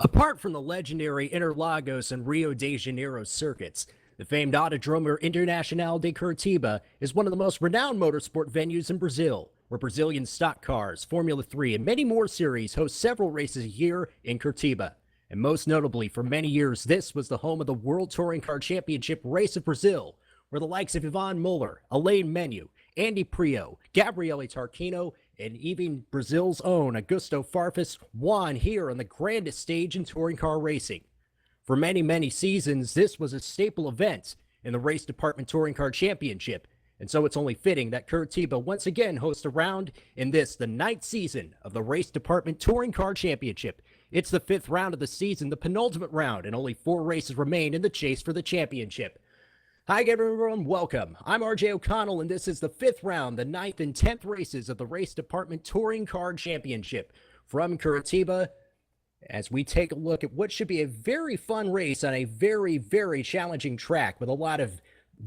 Apart from the legendary Interlagos and Rio de Janeiro circuits, the famed Autodromo Internacional de Curitiba is one of the most renowned motorsport venues in Brazil, where Brazilian stock cars, Formula 3, and many more series host several races a year in Curitiba. And most notably, for many years, this was the home of the World Touring Car Championship Race of Brazil, where the likes of Ivan Muller, Alain Menu, Andy Prio, Gabriele Tarquino, and even Brazil's own Augusto Farfus won here on the grandest stage in touring car racing. For many, many seasons, this was a staple event in the Race Department Touring Car Championship, and so it's only fitting that Curitiba once again hosts a round in this, the ninth season of the Race Department Touring Car Championship. It's the fifth round of the season, the penultimate round, and only 4 races remain in the chase for the championship. Hi everyone, welcome. I'm RJ O'Connell, and this is the 5th round, the 9th and 10th races of the Race Department Touring Car Championship from Curitiba, as we take a look at what should be a very fun race on a very, very challenging track with a lot of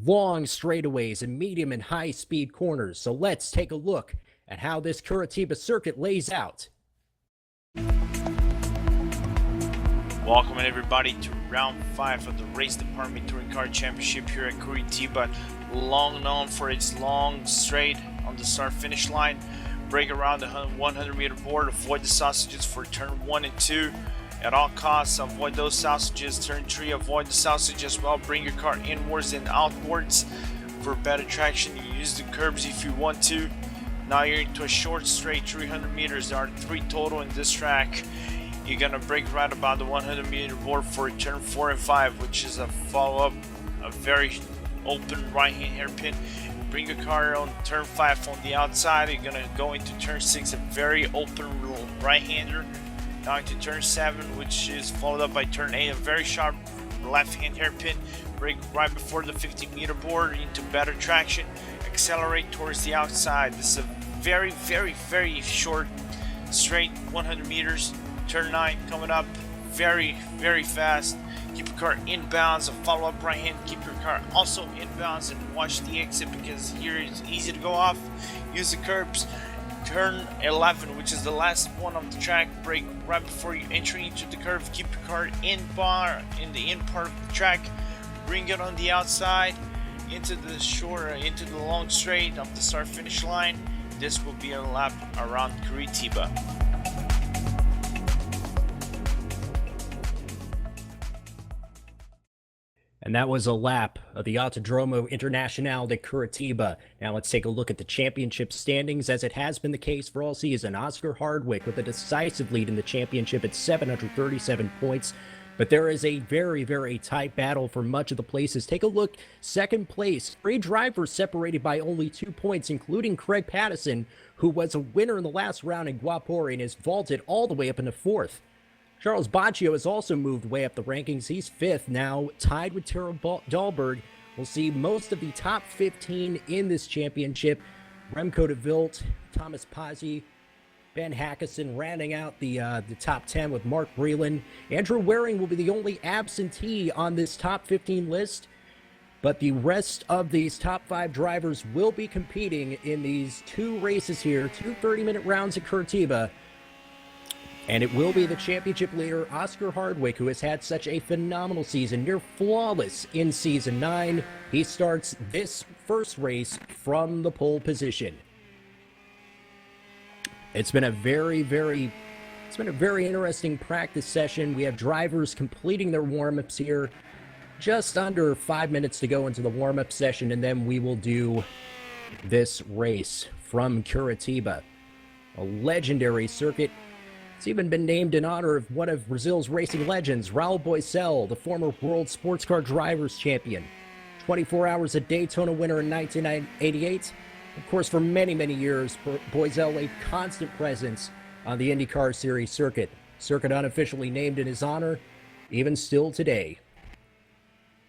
long straightaways and medium and high speed corners. So let's take a look at how this Curitiba circuit lays out. Welcome everybody to round 5 of the Race Department Touring Car Championship here at Curitiba, long known for its long straight on the start finish line. Break around the 100 meter board, avoid the sausages for turn 1 and 2 at all costs. Avoid those sausages. Turn 3, avoid the sausage as well. Bring your car inwards and outwards for better traction. You use the curbs if you want to. Now you're into a short straight 300 meters. There are 3 total in this track. You're gonna break right about the 100 meter board for turn 4 and 5, which is a follow-up, a very open right-hand hairpin. Bring your car on turn 5 on the outside. You're gonna go into turn 6, a very open right-hander. Now into turn 7, which is followed up by turn 8, a very sharp left-hand hairpin. Brake right before the 50 meter board into better traction. Accelerate towards the outside. This is a very, very, very short straight 100 meters. Turn 9 coming up very, very fast. Keep your car in bounds. A follow-up right hand. Keep your car also in bounds and watch the exit, because here it's easy to go off. Use the curbs. Turn 11, which is the last one on the track. Brake right before you enter into the curve. Keep your car in the in part of the track. Bring it on the outside into the long straight of the start finish line. This will be a lap around Curitiba. And that was a lap of the Autodromo Internacional de Curitiba. Now let's take a look at the championship standings, as it has been the case for all season. Oscar Hardwick with a decisive lead in the championship at 737 points. But there is a very, very tight battle for much of the places. Take a look, second place, 3 drivers separated by only 2 points, including Craig Pattison, who was a winner in the last round in Guapore and is vaulted all the way up into 4th. Charles Baccio has also moved way up the rankings. He's 5th now, tied with Taro Dahlberg. We'll see most of the top 15 in this championship. Remco de Wilt, Thomas Pazzi, Ben Hackison rounding out the top 10 with Mark Breland. Andrew Waring will be the only absentee on this top 15 list, but the rest of these top 5 drivers will be competing in these 2 races here, 2 30-minute rounds at Curitiba. And it will be the championship leader, Oscar Hardwick, who has had such a phenomenal season, near flawless in Season 9. He starts this first race from the pole position. It's been a very interesting practice session. We have drivers completing their warm-ups here. Just under 5 minutes to go into the warm-up session, and then we will do this race from Curitiba, a legendary circuit. It's even been named in honor of one of Brazil's racing legends, Raul Boesel, the former World Sports Car Drivers Champion. 24 Hours at Daytona winner in 1988. Of course, for many, many years, Boesel a constant presence on the IndyCar Series circuit. Circuit unofficially named in his honor, even still today.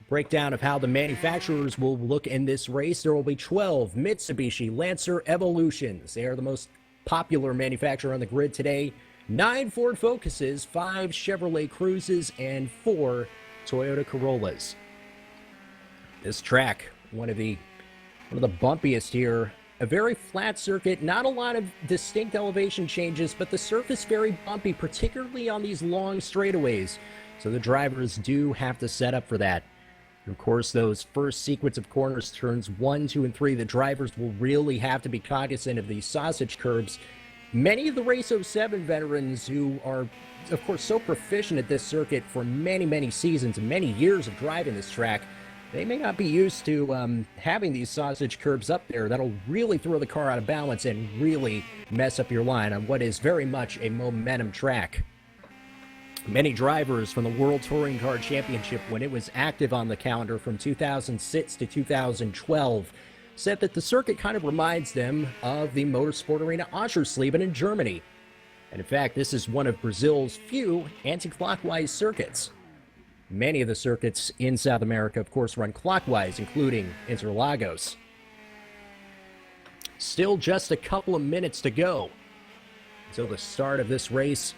Breakdown of how the manufacturers will look in this race. There will be 12 Mitsubishi Lancer Evolutions. They are the most popular manufacturer on the grid today. 9 Ford Focuses, 5 Chevrolet Cruzes, and 4 Toyota Corollas. This track, one of the bumpiest here A very flat circuit, not a lot of distinct elevation changes, but the surface very bumpy, particularly on these long straightaways. So the drivers do have to set up for that. And of course, those first sequence of corners, turns 1, 2, and 3, the drivers will really have to be cognizant of these sausage curbs. Many of the Race 07 veterans who are, of course, so proficient at this circuit for many, many seasons and many years of driving this track, they may not be used to having these sausage curbs up there. That'll really throw the car out of balance and really mess up your line on what is very much a momentum track. Many drivers from the World Touring Car Championship, when it was active on the calendar from 2006 to 2012, said that the circuit kind of reminds them of the Motorsport Arena Oschersleben in Germany. And in fact, this is one of Brazil's few anti-clockwise circuits. Many of the circuits in South America, of course, run clockwise, including Interlagos. Still just a couple of minutes to go until the start of this race,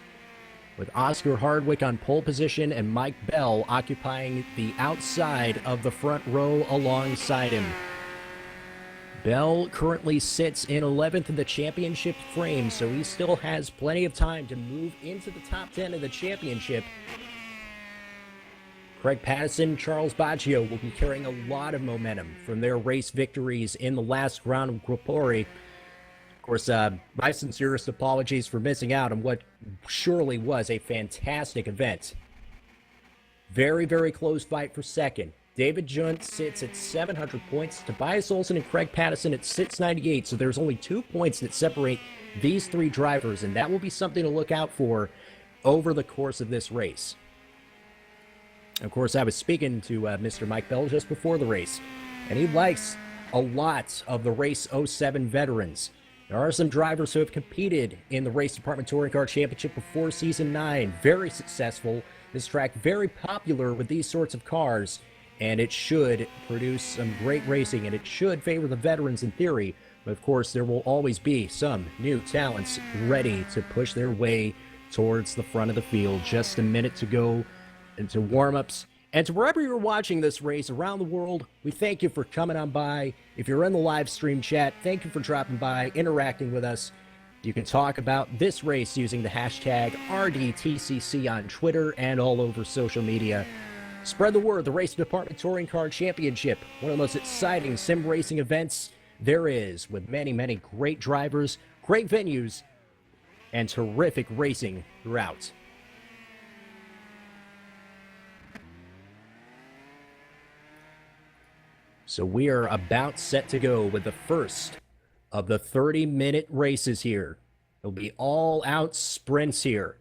with Oscar Hardwick on pole position and Mike Bell occupying the outside of the front row alongside him. Bell currently sits in 11th in the championship frame, so he still has plenty of time to move into the top 10 of the championship. Craig Pattison, Charles Baggio will be carrying a lot of momentum from their race victories in the last round of Gruppori. Of course, my sincerest apologies for missing out on what surely was a fantastic event. Very, very close fight for second. David Junt sits at 700 points. Tobias Olsen and Craig Pattison at 698, so there's only 2 points that separate these three drivers, and that will be something to look out for over the course of this race. Of course, I was speaking to Mr. Mike Bell just before the race, and he likes a lot of the Race 07 veterans. There are some drivers who have competed in the Race Department Touring Car Championship before Season 9. Very successful. This track very popular with these sorts of cars, and it should produce some great racing, and it should favor the veterans in theory. But of course, there will always be some new talents ready to push their way towards the front of the field. Just a minute to go into warm-ups. And to wherever you're watching this race around the world, we thank you for coming on by. If you're in the live stream chat, thank you for dropping by, interacting with us. You can talk about this race using the hashtag RDTCC on Twitter and all over social media. Spread the word. The Race Department Touring Car Championship, one of the most exciting sim racing events there is, with many, many great drivers, great venues, and terrific racing throughout. So we are about set to go with the first of the 30-minute races here. It'll be all-out sprints here.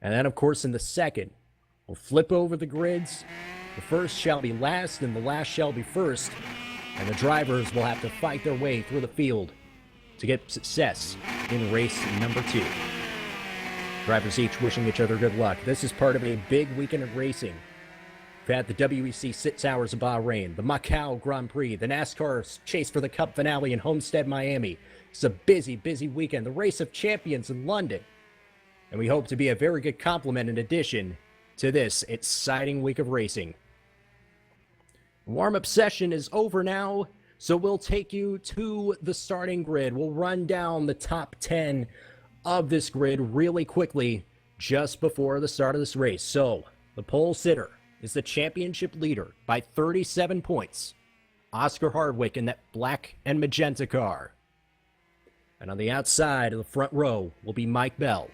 And then, of course, in the second, we'll flip over the grids. The first shall be last, and the last shall be first. And the drivers will have to fight their way through the field to get success in race number 2. Drivers each wishing each other good luck. This is part of a big weekend of racing. We've had the WEC 6 Hours of Bahrain, the Macau Grand Prix, the NASCAR Chase for the Cup finale in Homestead, Miami. It's a busy, busy weekend. The Race of Champions in London. And we hope to be a very good complement in addition to this exciting week of racing. Warm-up session is over now, so we'll take you to the starting grid. We'll run down the top 10 of this grid really quickly just before the start of this race. So, the pole sitter is the championship leader by 37 points. Oscar Hardwick in that black and magenta car. And on the outside of the front row will be Mike Bell.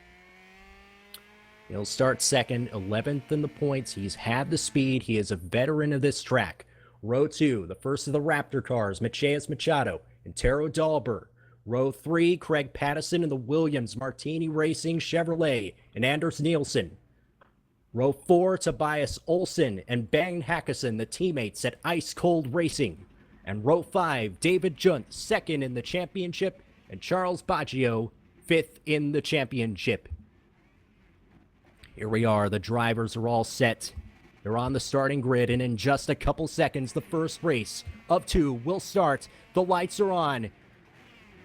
He'll start second, 11th in the points. He's had the speed. He is a veteran of this track. Row 2, the first of the Raptor cars, Macias Machado and Taro Dahlberg. Row 3, Craig Pattison and the Williams Martini Racing Chevrolet and Anders Nielsen. Row 4, Tobias Olsen and Bang Hackison, the teammates at Ice Cold Racing. And row 5, David Junt, second in the championship, and Charles Baggio, 5th in the championship. Here we are. The drivers are all set. They're on the starting grid, and in just a couple seconds, the first race of 2 will start. The lights are on.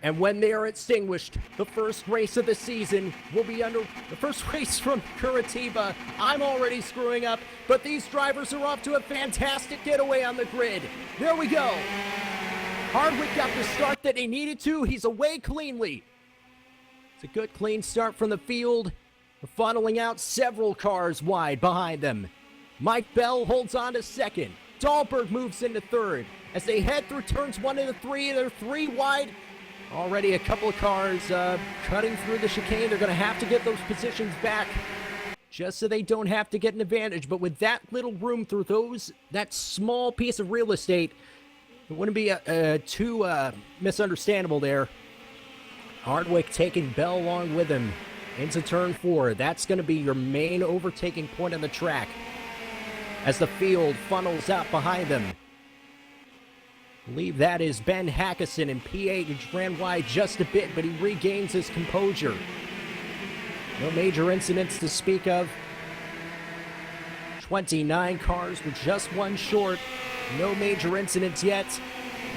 And when they are extinguished, the first race of the season will be the first race from Curitiba. I'm already screwing up, but these drivers are off to a fantastic getaway on the grid. There we go. Hardwick got the start that he needed to. He's away cleanly. It's a good clean start from the field. Funneling out several cars wide behind them. Mike Bell holds on to second. Dahlberg moves into third. As they head through turns 1 and 3, they're 3 wide. Already a couple of cars cutting through the chicane. They're going to have to get those positions back just so they don't have to get an advantage. But with that little room through that small piece of real estate, it wouldn't be too misunderstandable there. Hardwick taking Bell along with him into turn 4. That's going to be your main overtaking point on the track as the field funnels out behind them. I believe that is Ben Hackison in P8, who ran wide just a bit, but he regains his composure. No major incidents to speak of. 29 cars with just one short. No major incidents yet.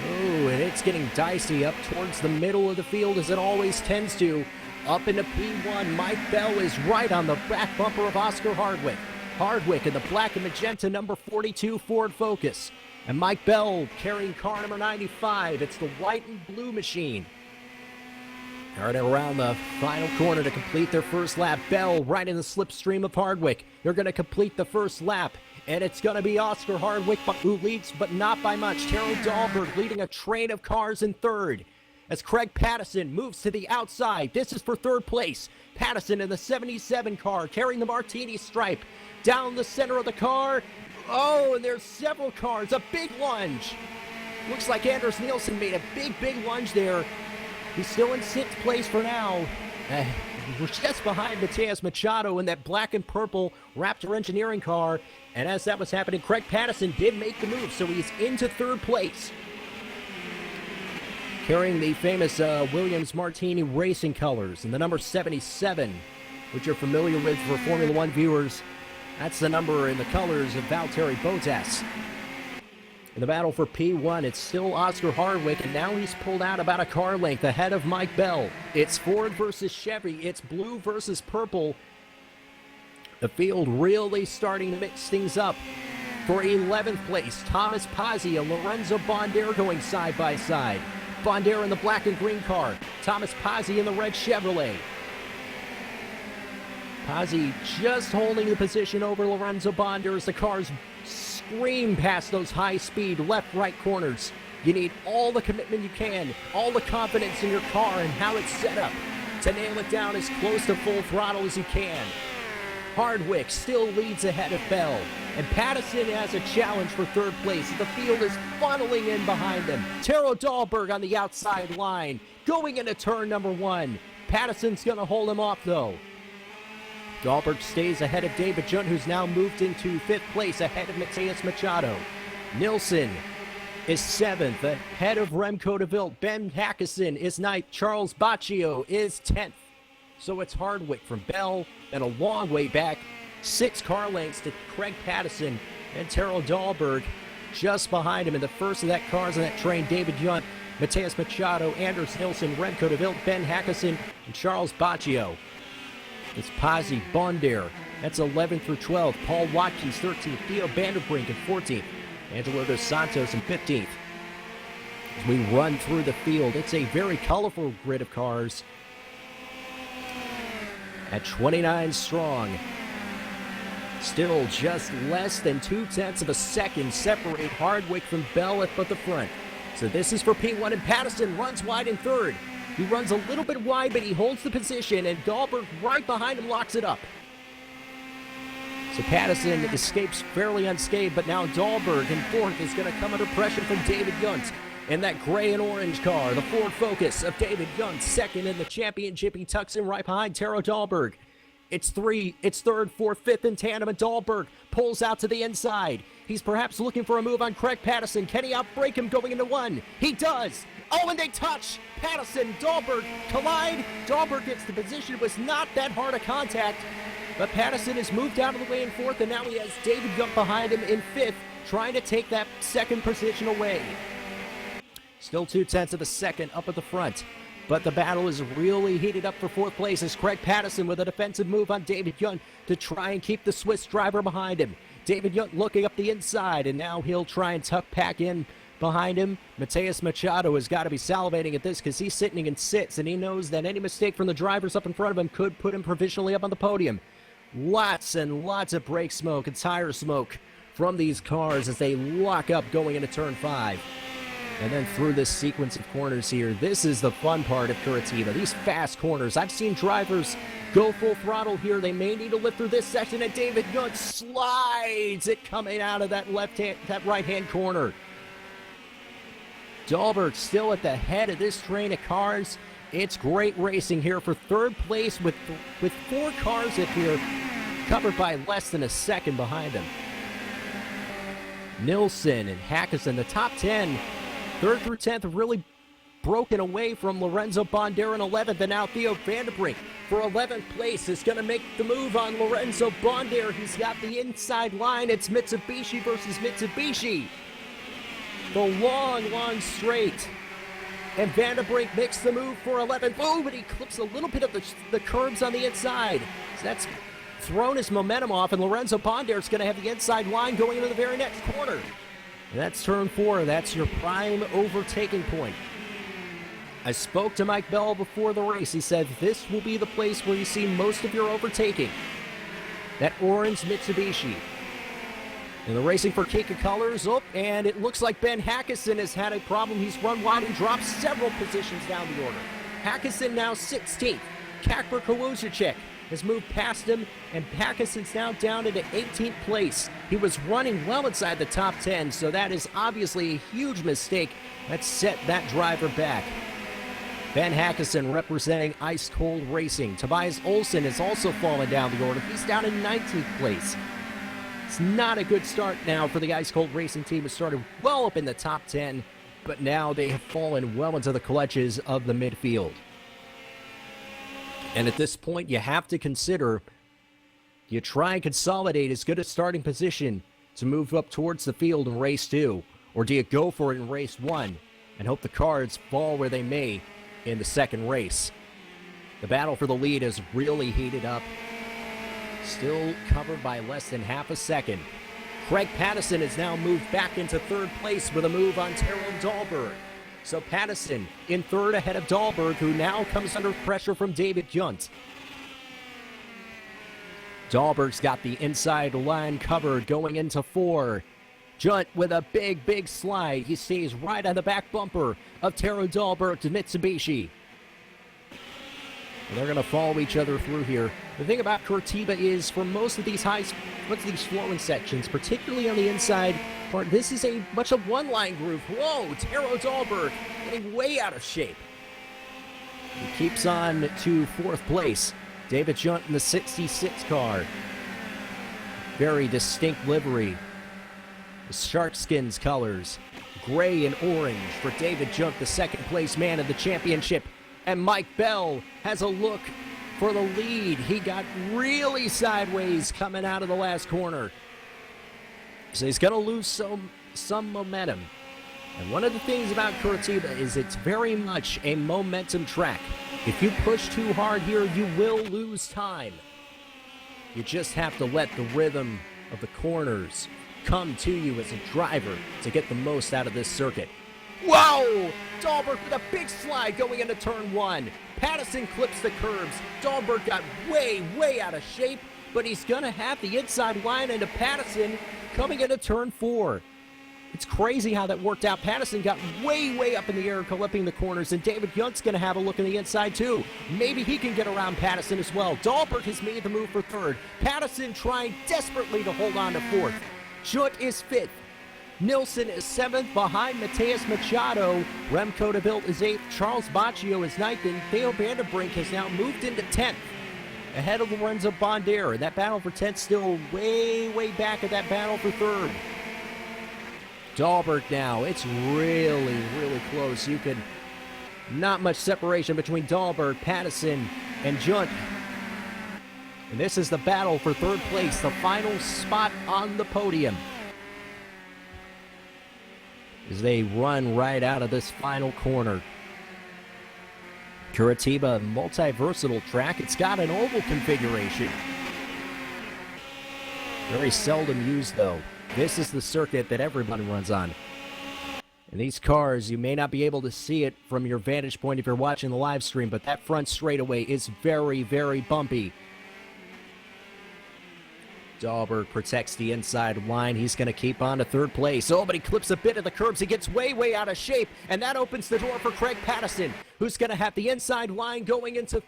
Oh, and it's getting dicey up towards the middle of the field, as it always tends to. Up into P1, Mike Bell is right on the back bumper of Oscar Hardwick. Hardwick in the black and magenta number 42 Ford Focus. And Mike Bell carrying car number 95. It's the white and blue machine. All right, around the final corner to complete their first lap. Bell right in the slipstream of Hardwick. They're going to complete the first lap. And it's going to be Oscar Hardwick who leads, but not by much. Terrell Dahlberg leading a train of cars in third. As Craig Pattison moves to the outside. This is for third place. Pattison in the 77 car carrying the Martini stripe. Down the center of the car. Oh, and there's several cars. A big lunge. Looks like Anders Nielsen made a big lunge there. He's still in 6th place for now. We're just behind Mateus Machado in that black and purple Raptor Engineering car. And as that was happening, Craig Pattison did make the move, so he's into 3rd place. Carrying the famous Williams Martini racing colors and the number 77, which you're familiar with for Formula One viewers. That's the number in the colors of Valtteri Bottas. In the battle for P1, it's still Oscar Hardwick, and now he's pulled out about a car length ahead of Mike Bell. It's Ford versus Chevy. It's blue versus purple. The field really starting to mix things up. For 11th place, Thomas Pazzi and Lorenzo Bondere going side by side. Bondere in the black and green car. Thomas Pazzi in the red Chevrolet. Pazzi just holding the position over Lorenzo Bondere as the cars scream past those high-speed left-right corners. You need all the commitment you can, all the confidence in your car and how it's set up to nail it down as close to full throttle as you can. Hardwick still leads ahead of Bell, and Pattison has a challenge for 3rd place. The field is funneling in behind them. Terrell Dahlberg on the outside line, going into turn number 1. Pattison's going to hold him off, though. Dahlberg stays ahead of David Junt, who's now moved into 5th place ahead of Mateus Machado. Nilsson is 7th ahead of Remco de Wilt. Ben Hackison is 9th. Charles Baccio is 10th. So it's Hardwick from Bell and a long way back. 6 car lengths to Craig Pattison and Terrell Dahlberg just behind him. In the first of that cars on that train, David Junt, Mateus Machado, Anders Nilsson, Remco de Wilt, Ben Hackison, and Charles Baccio. It's Pazzi, Bondere. That's 11th through 12th. Paul Watkins, 13th. Theo Vanderbrink in 14th. Angelo Dos Santos in 15th. As we run through the field, it's a very colorful grid of cars. At 29 strong. Still just less than 0.2 of a second separate Hardwick from Bell at the front. So this is for P1, and Pattison runs wide in 3rd. He runs a little bit wide, but he holds the position, and Dahlberg right behind him locks it up. So Pattison escapes fairly unscathed, but now Dahlberg in 4th is going to come under pressure from David Junt in that gray and orange car. The Ford Focus of David Junt, 2nd in the championship. He tucks in right behind Terrell Dahlberg. It's 3rd, 4th, 5th in tandem, and Dahlberg pulls out to the inside. He's perhaps looking for a move on Craig Pattison. Can he outbrake him going into 1? He does! Oh, and they touch! Pattison, Dahlberg collide. Dahlberg gets the position. It was not that hard a contact, but Pattison has moved out of the way in 4th, and now he has David Junt behind him in 5th, trying to take that 2nd position away. Still 0.2 of a second up at the front. But the battle is really heated up for 4th place as Craig Pattison with a defensive move on David Junt to try and keep the Swiss driver behind him. David Junt looking up the inside, and now he'll try and tuck back in behind him. Mateus Machado has got to be salivating at this because he's sitting in sixth, and he knows that any mistake from the drivers up in front of him could put him provisionally up on the podium. Lots and lots of brake smoke and tire smoke from these cars as they lock up going into turn 5. And then through this sequence of corners here, this is the fun part of Curitiba. These fast corners. I've seen drivers go full throttle here. They may need to lift through this section, and David Yunt slides it coming out of that right-hand corner. Dahlberg still at the head of this train of cars. It's great racing here for third place with 4 cars up here, covered by less than a second behind him. Nilsson and Hackison, the top 10, 3rd through 10th, have really broken away from Lorenzo Bondera in 11th, and now Theo Vanderbrink for 11th place is going to make the move on Lorenzo Bondera. He's got the inside line. It's Mitsubishi versus Mitsubishi. The long straight. And Vanderbrink makes the move for 11th. Oh, but he clips a little bit of the curbs on the inside. So that's thrown his momentum off, and Lorenzo Bondera is going to have the inside line going into the very next corner. And that's turn 4. That's your prime overtaking point. I spoke to Mike Bell before the race. He said this will be the place where you see most of your overtaking. That orange Mitsubishi. And the racing for Kika Colors. Oh, and it looks like Ben Hackison has had a problem. He's run wide and dropped several positions down the order. Hackison now 16th. Kakper Kowalczyk has moved past him, and Hackison's now down into 18th place. He was running well inside the top 10, so that is obviously a huge mistake that set that driver back. Ben Hackison representing Ice Cold Racing. Tobias Olsen has also fallen down the order. He's down in 19th place. It's not a good start now for the Ice Cold Racing team. It started well up in the top 10, but now they have fallen well into the clutches of the midfield. And at this point, you have to consider, do you try and consolidate as good a starting position to move up towards the field in race 2? Or do you go for it in race 1 and hope the cards fall where they may in the second race? The battle for the lead has really heated up. Still covered by less than half a second. Craig Pattison has now moved back into 3rd place with a move on Tyrrell Dahlberg. So Pattison in 3rd ahead of Dahlberg, who now comes under pressure from David Yunt. Dahlberg's got the inside line covered going into 4. Yunt with a big slide. He stays right on the back bumper of Taro Dahlberg to Mitsubishi. And they're going to follow each other through here. The thing about Curitiba is, for most of these flowing sections, particularly on the inside part, this is a much of one-line groove. Whoa, Taro Dahlberg getting way out of shape. He keeps on to 4th place. David Yunt in the 66 car. Very distinct livery. The Sharkskins colors. Gray and orange for David Yunt, the 2nd place man of the championship. And Mike Bell has a look for the lead. He got really sideways coming out of the last corner. So he's going to lose some momentum. And one of the things about Curitiba is it's very much a momentum track. If you push too hard here, you will lose time. You just have to let the rhythm of the corners come to you as a driver to get the most out of this circuit. Whoa! Dahlberg with a big slide going into turn 1. Pattison clips the curbs. Dahlberg got way out of shape, but he's going to have the inside line into Pattison coming into turn 4. It's crazy how that worked out. Pattison got way up in the air, clipping the corners, and David Yunt's going to have a look on the inside too. Maybe he can get around Pattison as well. Dahlberg has made the move for 3rd. Pattison trying desperately to hold on to 4th. Yunt is 5th. Nilsson is 7th behind Mateus Machado. Remco de Wild is 8th. Charles Baccio is 9th. And Theo Vanderbrink has now moved into 10th. Ahead of Lorenzo Bondera. That battle for 10th still way back at that battle for 3rd. Dahlberg now. It's really close. You could... Not much separation between Dahlberg, Pattison, and Yunt. And this is the battle for 3rd place. The final spot on the podium. As they run right out of this final corner. Curitiba, multi-versatile track. It's got an oval configuration. Very seldom used, though. This is the circuit that everybody runs on. And these cars, you may not be able to see it from your vantage point if you're watching the live stream, but that front straightaway is very, very bumpy. Dahlberg protects the inside line. He's going to keep on to third place. Oh, but he clips a bit of the curbs. He gets way, way out of shape, and that opens the door for Craig Patterson, who's going to have the inside line going into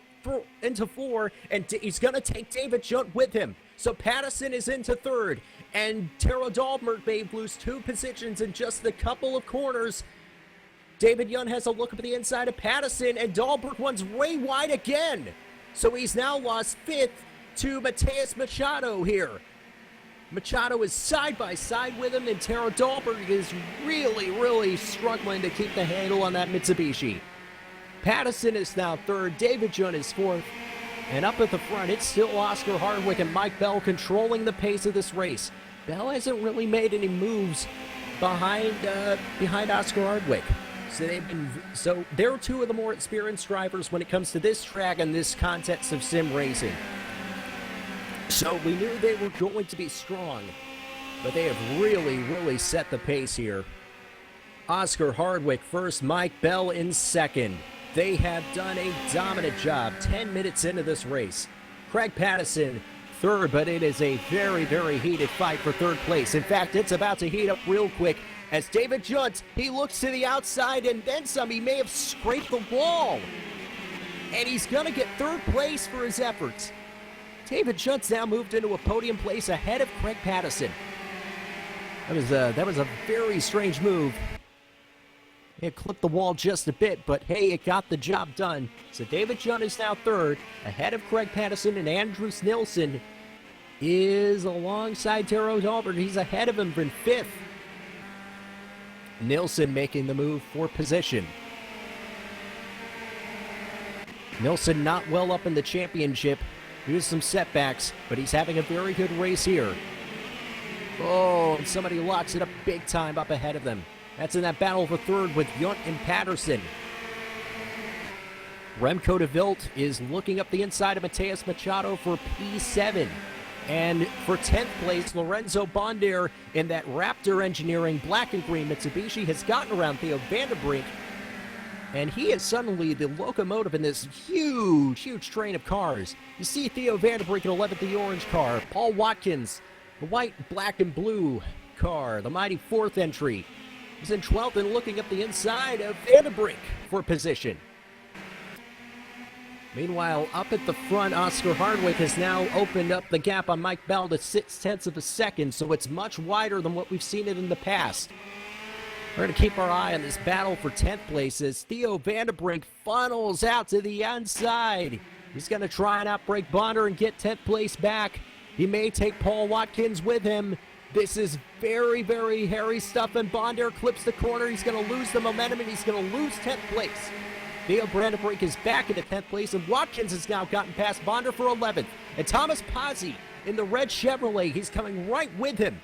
four, and he's going to take David Junt with him. So Patterson is into third, and Taro Dahlberg may lose 2 positions in just a couple of corners. David Junt has a look at the inside of Patterson, and Dahlberg runs way wide again. So he's now lost 5th to Mateus Machado here. Machado is side by side with him, and Taro Dahlberg is really, really struggling to keep the handle on that Mitsubishi. Patterson is now third, David Junt is fourth, and up at the front, it's still Oscar Hardwick and Mike Bell controlling the pace of this race. Bell hasn't really made any moves behind Oscar Hardwick. So they're 2 of the more experienced drivers when it comes to this track and this context of sim racing. So we knew they were going to be strong, but they have really, really set the pace here. Oscar Hardwick first, Mike Bell in second. They have done a dominant job 10 minutes into this race. Craig Patterson third, but it is a very, very heated fight for third place. In fact, it's about to heat up real quick as David Junt, he looks to the outside and then some. He may have scraped the wall, and he's going to get third place for his efforts. David Junt's now moved into a podium place ahead of Craig Patterson. That was a very strange move. It clipped the wall just a bit, but hey, it got the job done. So David Junt is now third, ahead of Craig Patterson, and Andrews Nilsson is alongside Taro Dahlberg. He's ahead of him in 5th. Nilsson making the move for position. Nilsson not well up in the championship. Here's some setbacks, but he's having a very good race here. Oh, and somebody locks it up big time up ahead of them. That's in that battle for third with Junt and Patterson. Remco de Wilt is looking up the inside of Mateus Machado for P7. And for 10th place, Lorenzo Bonder in that Raptor Engineering black and green Mitsubishi has gotten around Theo Vanderbrink. And he is suddenly the locomotive in this huge, huge train of cars. You see Theo Vanderbrink in 11th, the orange car. Paul Watkins, the white, black, and blue car, the mighty 4th entry. He's in 12th and looking up the inside of Vanderbrink for position. Meanwhile, up at the front, Oscar Hardwick has now opened up the gap on Mike Bell to 0.6 of a second, so it's much wider than what we've seen it in the past. We're going to keep our eye on this battle for 10th place as Theo Vanderbrink funnels out to the inside. He's going to try and outbreak Bonder and get 10th place back. He may take Paul Watkins with him. This is very, very hairy stuff, and Bonder clips the corner. He's going to lose the momentum, and he's going to lose 10th place. Theo Vanderbrink is back into 10th place, and Watkins has now gotten past Bonder for 11th. And Thomas Pazzi in the red Chevrolet, he's coming right with him.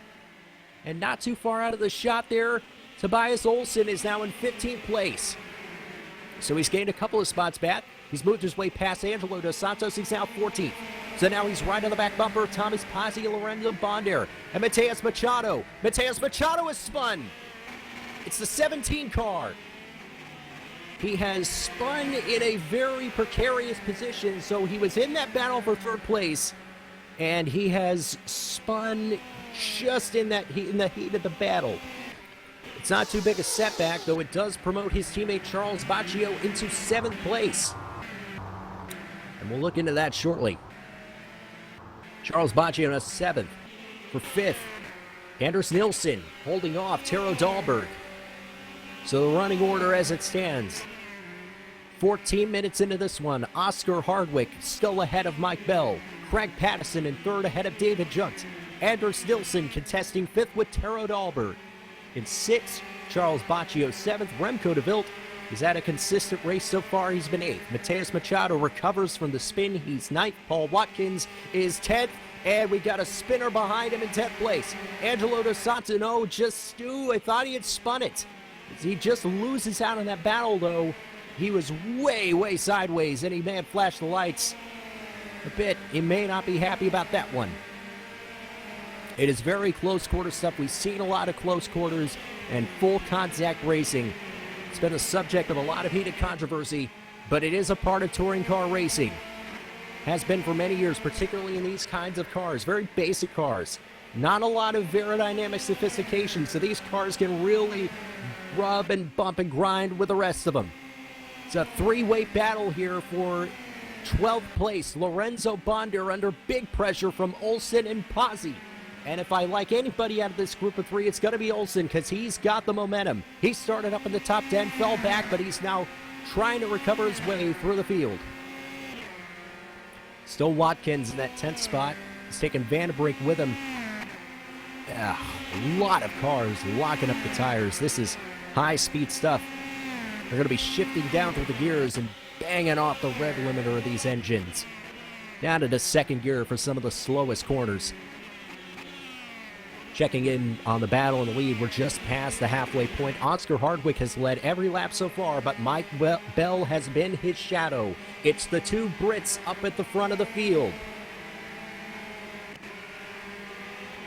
And not too far out of the shot there, Tobias Olsen is now in 15th place. So he's gained a couple of spots back. He's moved his way past Angelo Dos Santos. He's now 14th. So now he's right on the back bumper of Thomas Pazzi and Lorenzo Bonder. And Mateus Machado. Mateus Machado has spun. It's the 17 car. He has spun in a very precarious position. So he was in that battle for third place. And he has spun just in the heat of the battle. It's not too big a setback, though it does promote his teammate Charles Baccio into 7th place. And we'll look into that shortly. Charles Baccio in 7th. For 5th, Anders Nilsson holding off Taro Dahlberg. So the running order as it stands. 14 minutes into this one, Oscar Hardwick still ahead of Mike Bell. Craig Patterson in 3rd ahead of David Junt. Anders Nilsson contesting 5th with Taro Dahlberg. In 6th, Charles Baccio 7th. Remco de Wilt is at a consistent race so far. He's been 8th. Mateus Machado recovers from the spin. He's 9th. Paul Watkins is 10th. And we got a spinner behind him in 10th place. Angelo Dos Santos, no, just Stu. I thought he had spun it. He just loses out in that battle, though. He was way, way sideways, and he may have flashed the lights a bit. He may not be happy about that one. It is very close quarter stuff. We've seen a lot of close quarters and full contact racing. It's been a subject of a lot of heated controversy, but it is a part of touring car racing. Has been for many years, particularly in these kinds of cars, very basic cars. Not a lot of aerodynamic sophistication, so these cars can really rub and bump and grind with the rest of them. It's a three-way battle here for 12th place. Lorenzo Bonder under big pressure from Olsen and Pazzi. And if I like anybody out of this group of three, it's going to be Olsen because he's got the momentum. He started up in the top 10, fell back, but he's now trying to recover his way through the field. Still Watkins in that 10th spot. He's taking Vandenbrink with him. A lot of cars locking up the tires. This is high-speed stuff. They're going to be shifting down through the gears and banging off the rev limiter of these engines. Down to the second gear for some of the slowest corners. Checking in on the battle in the lead, we're just past the halfway point. Oscar Hardwick has led every lap so far, but Mike Bell has been his shadow. It's the two Brits up at the front of the field.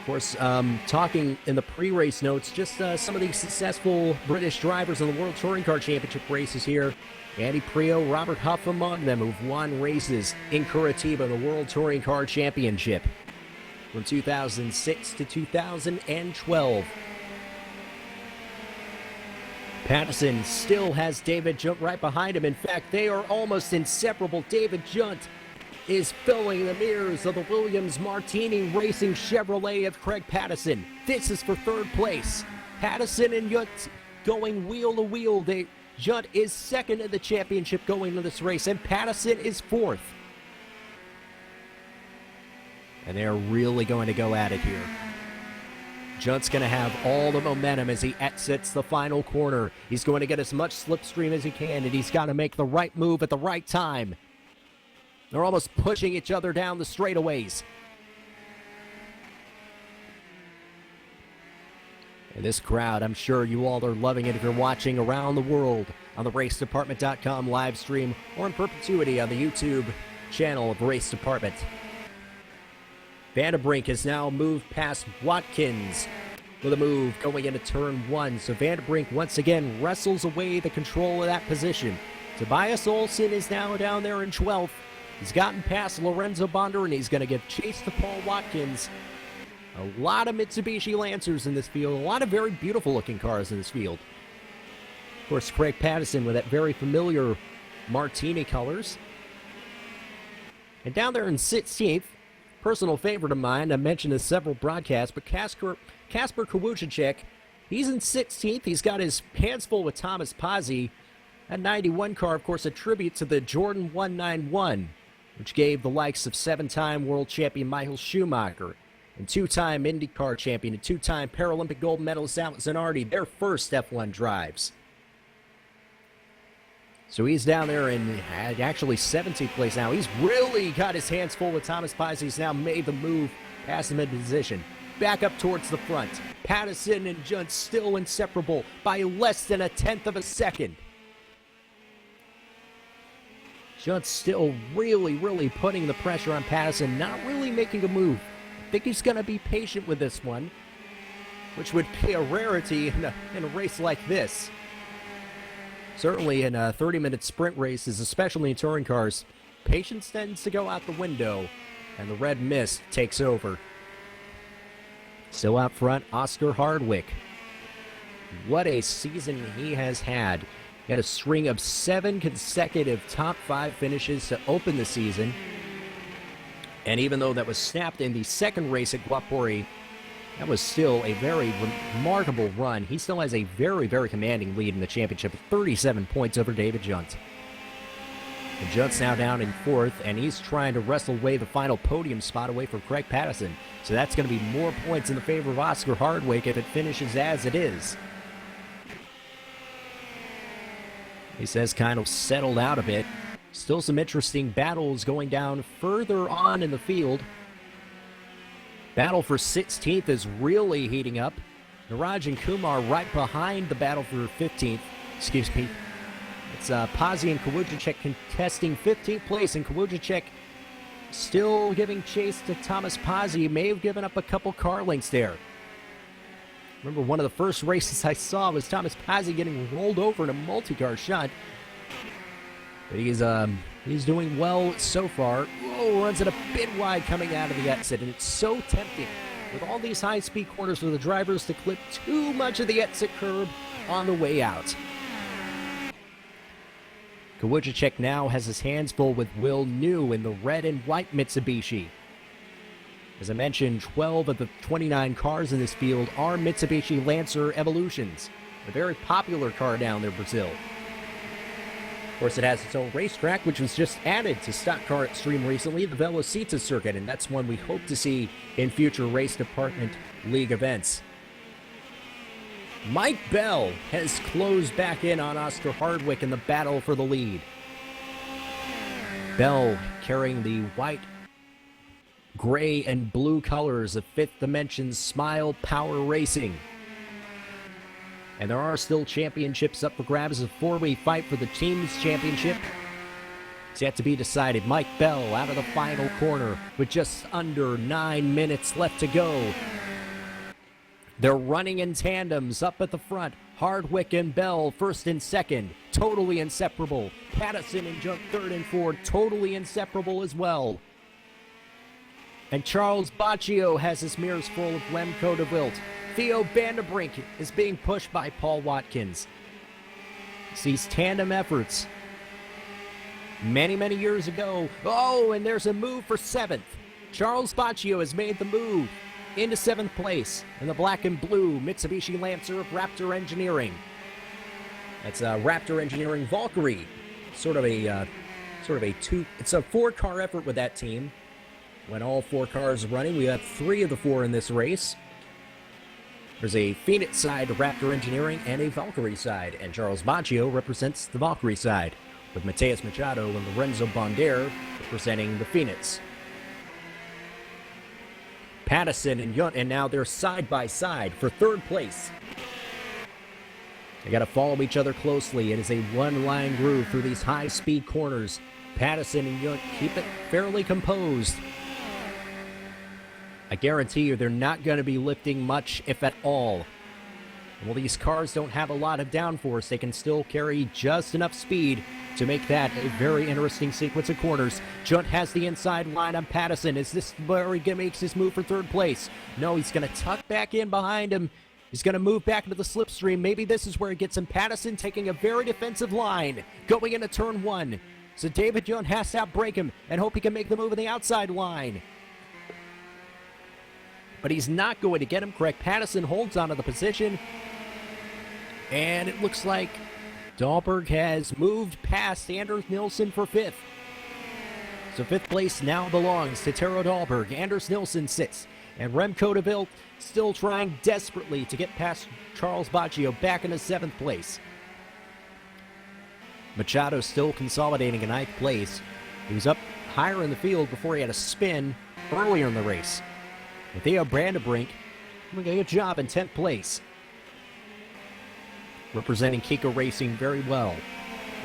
Of course, talking in the pre-race notes, just some of the successful British drivers in the World Touring Car Championship races here. Andy Prio, Robert Huff among them, who've won races in Curitiba, the World Touring Car Championship, from 2006 to 2012. Patterson still has David Junt right behind him. In fact, they are almost inseparable. David Junt is filling the mirrors of the Williams Martini Racing Chevrolet of Craig Patterson. This is for third place. Patterson and Junt going wheel to wheel. Junt is second in the championship going to this race, and Patterson is fourth. And they're really going to go at it here. Junt's going to have all the momentum as he exits the final corner. He's going to get as much slipstream as he can, and he's got to make the right move at the right time. They're almost pushing each other down the straightaways. And this crowd, I'm sure you all are loving it if you're watching around the world on the racedepartment.com live stream or in perpetuity on the YouTube channel of Race Department. Vandenbrink has now moved past Watkins with a move going into turn one. So Vandenbrink once again wrestles away the control of that position. Tobias Olsen is now down there in 12th. He's gotten past Lorenzo Bonder, and he's going to give chase to Paul Watkins. A lot of Mitsubishi Lancers in this field. A lot of very beautiful-looking cars in this field. Of course, Craig Patterson with that very familiar Martini colors. And down there in 16th, personal favorite of mine, I mentioned this several broadcasts, but Kasper Kawuchacek, he's in 16th. He's got his hands full with Thomas Pazzi. That 91 car, of course, a tribute to the Jordan 191, which gave the likes of seven-time world champion Michael Schumacher and two-time IndyCar champion and two-time Paralympic gold medalist Alex Zanardi their first F1 drives. So he's down there in actually 17th place now. He's really got his hands full with Thomas Pazzi. He's now made the move past him in position. Back up towards the front. Patterson and Junt still inseparable by less than a tenth of a second. Junt's still really putting the pressure on Patterson, not really making a move. I think he's going to be patient with this one, which would be a rarity in a race like this. Certainly in 30-minute sprint races, especially in touring cars, patience tends to go out the window, and the red mist takes over. Still out front, Oscar Hardwick. What a season he has had. He had a string of 7 consecutive top 5 finishes to open the season. And even though that was snapped in the second race at Guapori, that was still a very remarkable run. He still has a very commanding lead in the championship, 37 points over David Junt. And Junt's now down in 4th, and he's trying to wrestle away the final podium spot away from Craig Patterson. So that's going to be more points in the favor of Oscar Hardwick if it finishes as it is. He says kind of settled out a bit. Still some interesting battles going down further on in the field. Battle for 16th is really heating up. Niraj and Kumar right behind the battle for 15th. Excuse me. It's Pazzi and Kawuchacek contesting 15th place, and Kawuchacek still giving chase to Thomas Pazzi. He may have given up a couple car lengths there. Remember, one of the first races I saw was Thomas Pazzi getting rolled over in a multi-car shunt. But he's doing well so far. Whoa, runs it a bit wide coming out of the exit, and it's so tempting with all these high-speed corners for the drivers to clip too much of the exit curb on the way out. Kawujicek now has his hands full with Will New in the red and white Mitsubishi. As I mentioned, 12 of the 29 cars in this field are Mitsubishi Lancer Evolutions, a very popular car down there in Brazil. Of course, it has its own racetrack, which was just added to Stock Car Extreme recently, the Velocita circuit, and that's one we hope to see in future Race Department League events. Mike Bell has closed back in on Oscar Hardwick in the battle for the lead. Bell carrying the white, gray, and blue colors of Fifth Dimension's Smile Power Racing. And there are still championships up for grabs. A four-way fight for the team's championship. It's yet to be decided. Mike Bell out of the final corner with just under 9 minutes left to go. They're running in tandems up at the front. Hardwick and Bell first and second, totally inseparable. Pattison and Junk third and fourth, totally inseparable as well. And Charles Baccio has his mirrors full of Remco de Wilt. Theo Vanderbrink is being pushed by Paul Watkins. It's these tandem efforts. Many, many years ago. Oh, and there's a move for seventh. Charles Baccio has made the move into seventh place in the black and blue Mitsubishi Lancer of Raptor Engineering. That's Raptor Engineering Valkyrie. It's a four-car effort with that team. When all four cars are running, we have 3 of the 4 in this race. There's a Phoenix side, Raptor Engineering, and a Valkyrie side, and Charles Baccio represents the Valkyrie side, with Mateus Machado and Lorenzo Bonder representing the Phoenix. Pattison and Yunt, and now they're side by side for third place. They got to follow each other closely. It is a one-line groove through these high-speed corners. Pattison and Yunt keep it fairly composed. I guarantee you they're not going to be lifting much, if at all. Well, these cars don't have a lot of downforce. They can still carry just enough speed to make that a very interesting sequence of corners. Junt has the inside line on Pattison. Is this where he makes his move for third place? No, he's going to tuck back in behind him. He's going to move back into the slipstream. Maybe this is where he gets him. Pattison taking a very defensive line, going into turn 1. So David Junt has to outbrake him and hope he can make the move on the outside line. But he's not going to get him correct. Pattison holds onto the position. And it looks like Dahlberg has moved past Anders Nilsson for 5th. So 5th place now belongs to Tero Dahlberg. Anders Nilsson 6th. And Remco de Wilt still trying desperately to get past Charles Baccio back into 7th place. Machado still consolidating in 9th place. He was up higher in the field before he had a spin earlier in the race. And Theo Brandenbrink doing a good job in 10th place. Representing Kiko Racing very well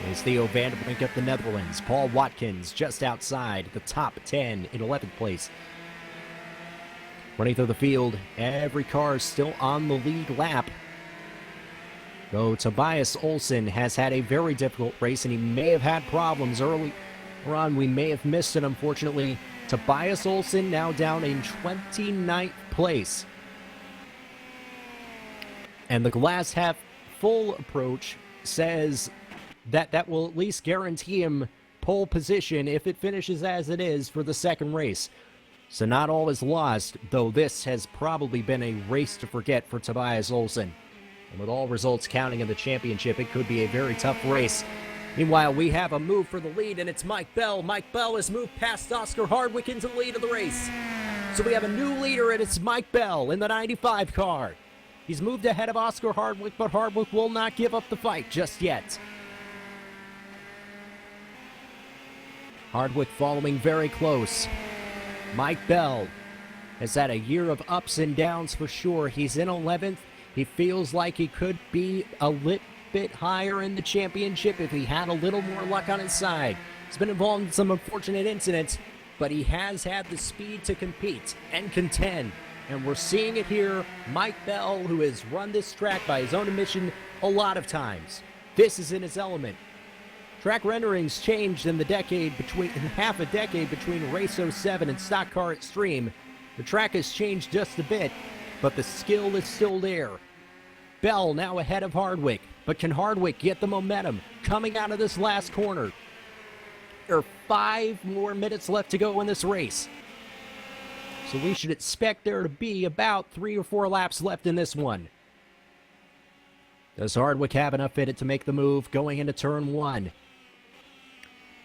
is Theo Vanderbrink of the Netherlands. Paul Watkins just outside the top 10 in 11th place. Running through the field, every car is still on the lead lap. Though Tobias Olsen has had a very difficult race, and he may have had problems early on. We may have missed it, unfortunately. Tobias Olsen now down in 29th place. And the glass half full approach says that that will at least guarantee him pole position if it finishes as it is for the second race. So not all is lost, though this has probably been a race to forget for Tobias Olsen. And with all results counting in the championship, it could be a very tough race. Meanwhile, we have a move for the lead, and it's Mike Bell. Mike Bell has moved past Oscar Hardwick into the lead of the race. So we have a new leader, and it's Mike Bell in the 95 car. He's moved ahead of Oscar Hardwick, but Hardwick will not give up the fight just yet. Hardwick following very close. Mike Bell has had a year of ups and downs for sure. He's in 11th. He feels like he could be a little bit higher in the championship if he had a little more luck on his side. He's been involved in some unfortunate incidents, but he has had the speed to compete and contend. And we're seeing it here. Mike Bell, who has run this track by his own admission a lot of times. This is in his element. Track renderings changed in half a decade between Race 07 and Stock Car Extreme. The track has changed just a bit, but the skill is still there. Bell now ahead of Hardwick, but can Hardwick get the momentum coming out of this last corner? There are 5 more minutes left to go in this race. So we should expect there to be about 3 or 4 laps left in this one. Does Hardwick have enough in it to make the move going into turn 1?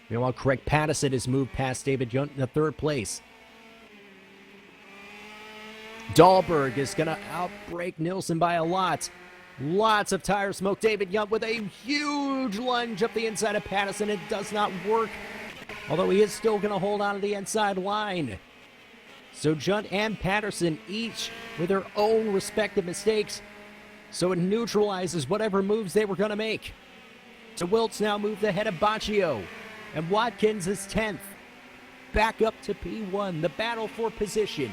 Meanwhile, Craig Patterson has moved past David Yunt in the 3rd place. Dahlberg is going to outbrake Nilsson by a lot. Lots of tire smoke. David Yunt with a huge lunge up the inside of Patterson. It does not work, although he is still going to hold on to the inside line. So Yunt and Patterson each with their own respective mistakes, so it neutralizes whatever moves they were going to make. So Wiltz now moved ahead of Baccio, and Watkins is 10th. Back up to P1, the battle for position.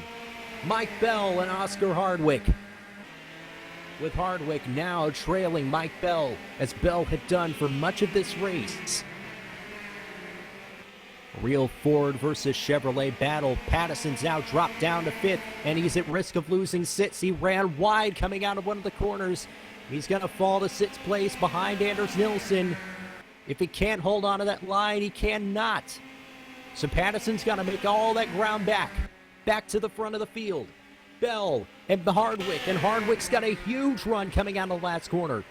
Mike Bell and Oscar Hardwick. With Hardwick now trailing Mike Bell, as Bell had done for much of this race. Real Ford versus Chevrolet battle. Patterson's now dropped down to 5th, and he's at risk of losing 6th. He ran wide coming out of one of the corners. He's going to fall to 6th place behind Anders Nilsson. If he can't hold on to that line, he cannot. So Patterson's got to make all that ground back to the front of the field. Bell and Hardwick's got a huge run coming out of the last corner.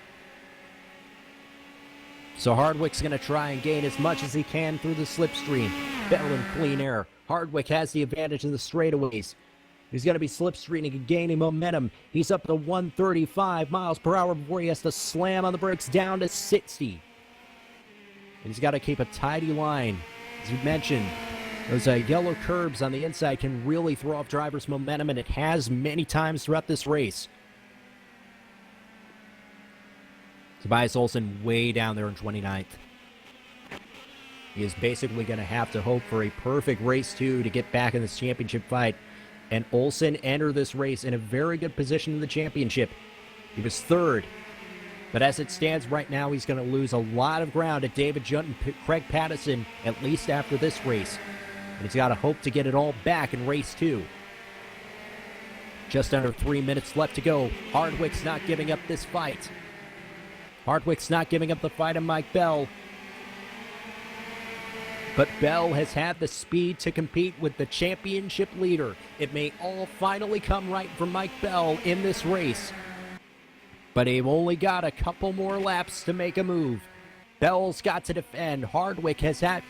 So Hardwick's going to try and gain as much as he can through the slipstream. Bell in clean air. Hardwick has the advantage in the straightaways. He's going to be slipstreaming and gaining momentum. He's up to 135 miles per hour before he has to slam on the brakes down to 60. And he's got to keep a tidy line. As you mentioned, those yellow curbs on the inside can really throw off drivers' momentum, and it has many times throughout this race. Tobias Olsen way down there in 29th. He is basically going to have to hope for a perfect race 2 to get back in this championship fight. And Olsen entered this race in a very good position in the championship. He was 3rd. But as it stands right now, he's going to lose a lot of ground at David Junt and Craig Patterson, at least after this race. And he's got to hope to get it all back in race 2. Just under 3 minutes left to go. Hardwick's not giving up this fight. Hardwick's not giving up the fight on Mike Bell. But Bell has had the speed to compete with the championship leader. It may all finally come right for Mike Bell in this race. But they've only got a couple more laps to make a move. Bell's got to defend. Hardwick has got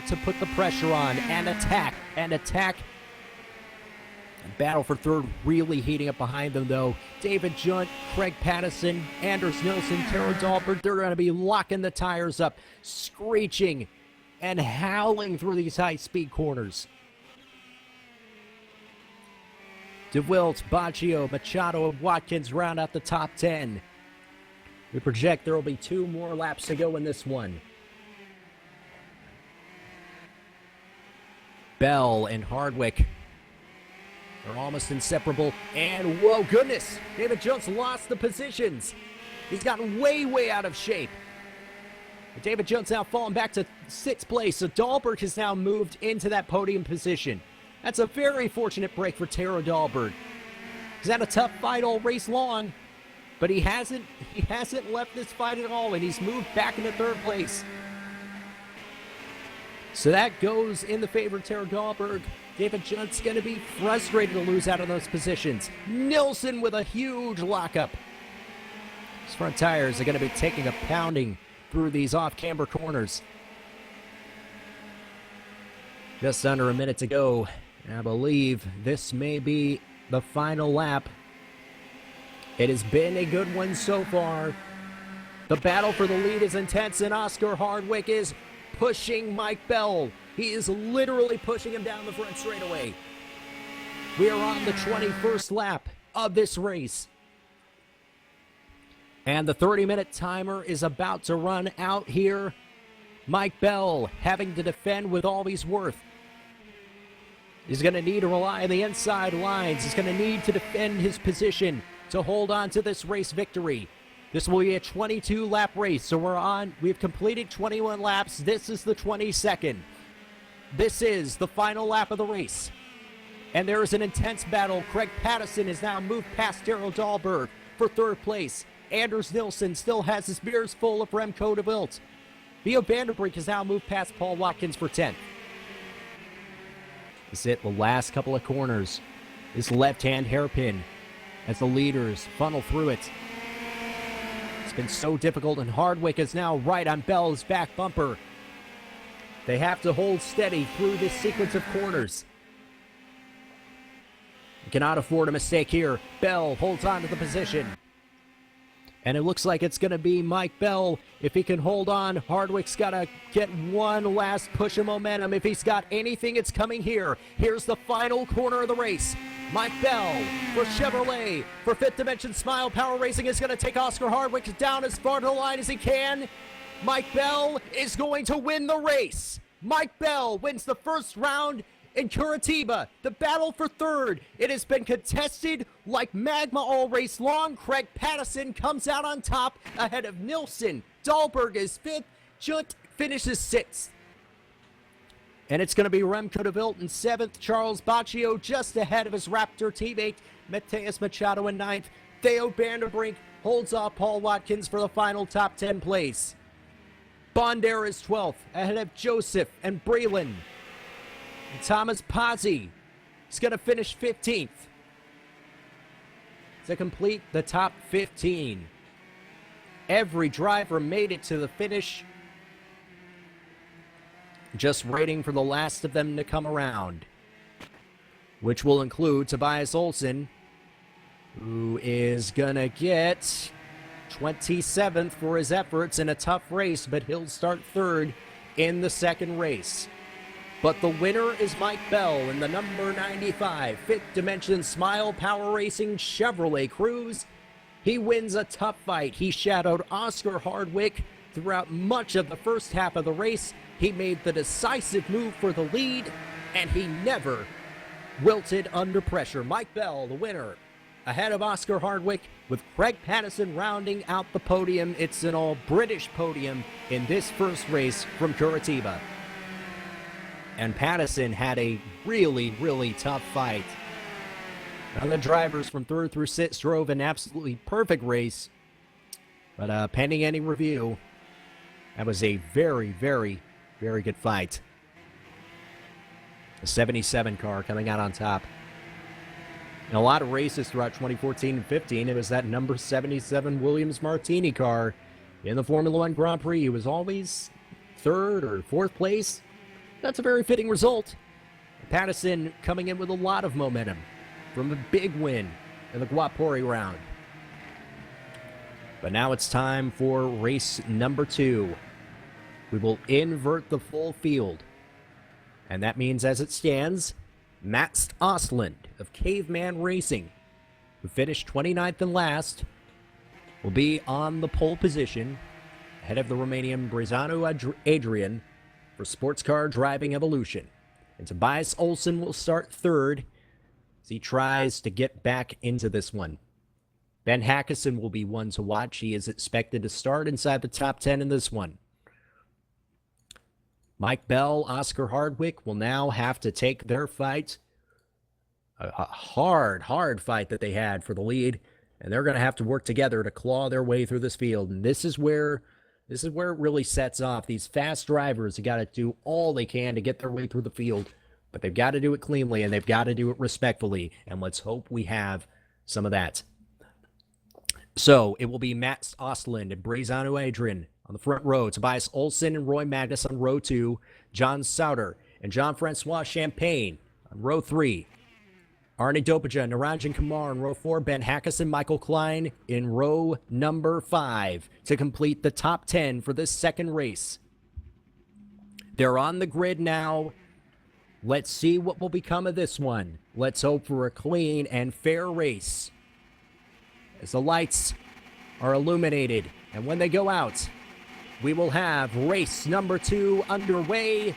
to put the pressure on and attack. Battle for 3rd really heating up behind them, though. David Junt, Craig Patterson, Anders Nilsson, Taro Dahlberg, they're going to be locking the tires up, screeching and howling through these high-speed corners. DeWilt, Baccio, Machado, and Watkins round out the top 10. We project there will be 2 more laps to go in this one. Bell and Hardwick are almost inseparable. And, whoa, goodness, David Jones lost the positions. He's gotten way out of shape. David Jones now falling back to 6th place, so Dahlberg has now moved into that podium position. That's a very fortunate break for Taro Dahlberg. He's had a tough fight all race long, but he hasn't left this fight at all, and he's moved back into 3rd place. So that goes in the favor of Taro Dahlberg. David Junt's going to be frustrated to lose out of those positions. Nilsson with a huge lockup. His front tires are going to be taking a pounding through these off-camber corners. Just under a minute to go. I believe this may be the final lap. It has been a good one so far. The battle for the lead is intense, and Oscar Hardwick is pushing Mike Bell. He is literally pushing him down the front straightaway. We are on the 21st lap of this race. And the 30-minute timer is about to run out here. Mike Bell having to defend with all he's worth. He's going to need to rely on the inside lines. He's going to need to defend his position to hold on to this race victory. This will be a 22-lap race, so we've completed 21 laps. This is the 22nd. This is the final lap of the race. And there is an intense battle. Craig Patterson has now moved past Daryl Dahlberg for third place. Anders Nilsson still has his beers full of Remco de Wilt. Theo Vanderbrink has now moved past Paul Watkins for 10th. This is it, the last couple of corners. This left-hand hairpin as the leaders funnel through it. It's been so difficult, and Hardwick is now right on Bell's back bumper. They have to hold steady through this sequence of corners. You cannot afford a mistake here. Bell holds on to the position. And it looks like it's going to be Mike Bell. If he can hold on, Hardwick's got to get one last push of momentum. If he's got anything, it's coming here. Here's the final corner of the race. Mike Bell for Chevrolet, for Fifth Dimension Smile Power Racing, is going to take Oscar Hardwick down as far to the line as he can. Mike Bell is going to win the race. Mike Bell wins the first round in Curitiba. The battle for third. It has been contested like magma all race long. Craig Patterson comes out on top ahead of Nilsson. Dahlberg is fifth. Junt finishes sixth. And it's going to be Remco de Wilt in seventh. Charles Baccio just ahead of his Raptor teammate Mateus Machado in ninth. Theo Vanderbrink holds off Paul Watkins for the final top 10 place. Bondar is 12th ahead of Joseph and Breland. Thomas Pazzi is going to finish 15th to complete the top 15. Every driver made it to the finish. Just waiting for the last of them to come around, which will include Tobias Olsen, who is going to get 27th for his efforts in a tough race, but he'll start third in the second race. But the winner is Mike Bell in the number 95 Fifth Dimension Smile Power Racing Chevrolet Cruze. He wins a tough fight. He shadowed Oscar Hardwick throughout much of the first half of the race. He made the decisive move for the lead, and he never wilted under pressure. Mike Bell, the winner, ahead of Oscar Hardwick, with Craig Patterson rounding out the podium. It's an all-British podium in this first race from Curitiba. And Patterson had a really, really tough fight. Now the drivers from third through sixth drove an absolutely perfect race. But pending any review, that was a very, very, very good fight. The 77 car coming out on top. In a lot of races throughout 2014 and 15, it was that number 77 Williams Martini car in the Formula One Grand Prix. It was always third or fourth place. That's a very fitting result. Patterson coming in with a lot of momentum from a big win in the Guapori round. But now it's time for race number 2. We will invert the full field. And that means, as it stands, Mats Ostlund of Caveman Racing, who finished 29th and last, will be on the pole position ahead of the Romanian Brezanu Adrian for Sports Car Driving Evolution. And Tobias Olsen will start third as he tries to get back into this one. Ben Hackison will be one to watch. He is expected to start inside the top 10 in this one. Mike Bell, Oscar Hardwick will now have to take their fight. A hard fight that they had for the lead. And they're going to have to work together to claw their way through this field. And this is where it really sets off. These fast drivers have got to do all they can to get their way through the field. But they've got to do it cleanly, and they've got to do it respectfully. And let's hope we have some of that. So it will be Mats Ostlund and Brezanu Adrian on the front row. Tobias Olsen and Roy Magnus on row 2. John Sauter and Jean-Francois Champagne on row 3. Arne Dopaja and Naranjan Kumar in row 4. Ben Hackison, Michael Klein in row number 5 to complete the top 10 for this second race. They're on the grid now. Let's see what will become of this one. Let's hope for a clean and fair race. As the lights are illuminated, and when they go out, we will have race number 2 underway.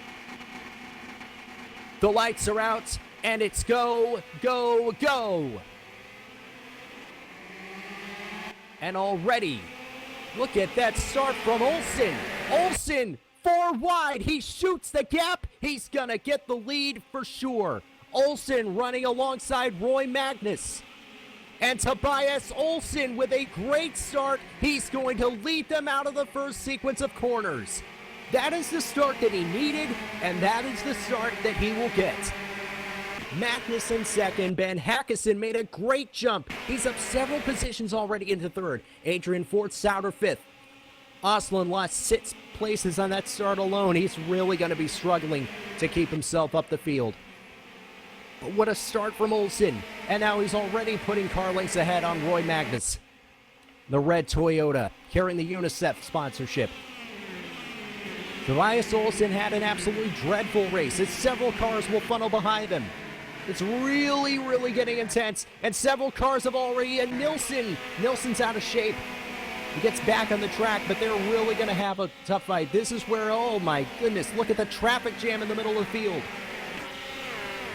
The lights are out, And it's go, go, go. And already, look at that start from Olsen. Olsen, 4 wide. He shoots the gap. He's going to get the lead for sure. Olsen running alongside Roy Magnus. And Tobias Olsen with a great start. He's going to lead them out of the first sequence of corners. That is the start that he needed, and that is the start that he will get. Magnus in second. Ben Hackison made a great jump. He's up several positions already into third. Adrian fourth, Sauter fifth. Oslin lost 6 places on that start alone. He's really going to be struggling to keep himself up the field. But what a start from Olsen. And now he's already putting car lengths ahead on Roy Magnus. The red Toyota carrying the UNICEF sponsorship. Tobias Olsen had an absolutely dreadful race as several cars will funnel behind him. It's really, really getting intense, and several cars have already, and Nilsson's out of shape. He gets back on the track, but they're really going to have a tough fight. This is where, oh my goodness, look at the traffic jam in the middle of the field.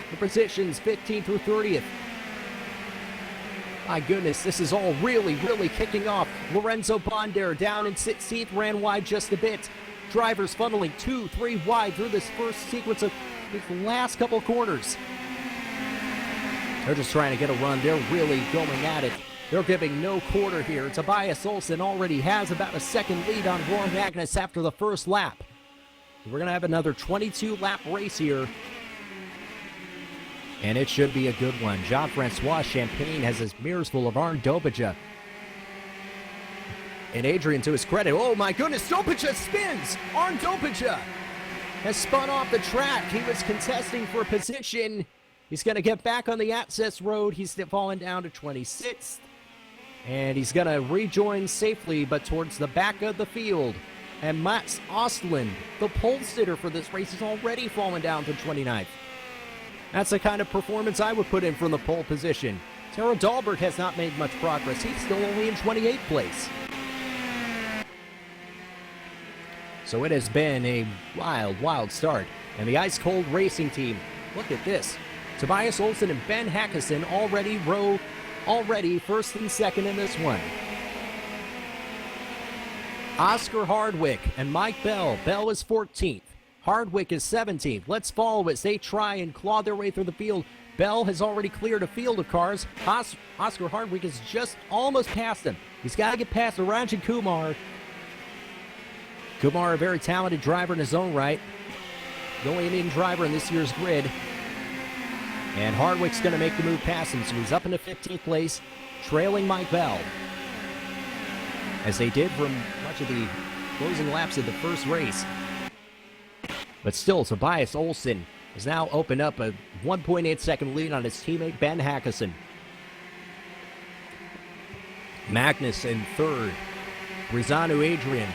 The positions 15th through 30th. My goodness, this is all really, really kicking off. Lorenzo Bonder down in 16th, ran wide just a bit. Drivers funneling 2, 3 wide through this first sequence of these last couple corners. They're just trying to get a run. They're really going at it. They're giving no quarter here. Tobias Olsen already has about a second lead on Roy Magnus after the first lap. We're going to have another 22-lap race here. And it should be a good one. Jean-Francois Champagne has his mirrors full of Arn Dobija. And Adrian, to his credit, oh my goodness, Dobija spins! Arn Dobija has spun off the track. He was contesting for position. He's going to get back on the access road. He's fallen down to 26th. And he's going to rejoin safely, but towards the back of the field. And Mats Ostlund, the pole sitter for this race, has already fallen down to 29th. That's the kind of performance I would put in from the pole position. Taro Dahlberg has not made much progress. He's still only in 28th place. So it has been a wild, wild start. And the Ice Cold Racing team, look at this. Tobias Olsen and Ben Hackison already first and second in this one. Oscar Hardwick and Mike Bell. Bell is 14th. Hardwick is 17th. Let's follow as they try and claw their way through the field. Bell has already cleared a field of cars. Oscar Hardwick is just almost past him. He's got to get past Rajan Kumar. Kumar, a very talented driver in his own right. The only Indian driver in this year's grid. And Hardwick's going to make the move past him, so he's up into 15th place, trailing Mike Bell. As they did from much of the closing laps of the first race. But still, Tobias Olsen has now opened up a 1.8 second lead on his teammate Ben Hackison. Magnus in third. Brizanu Adrian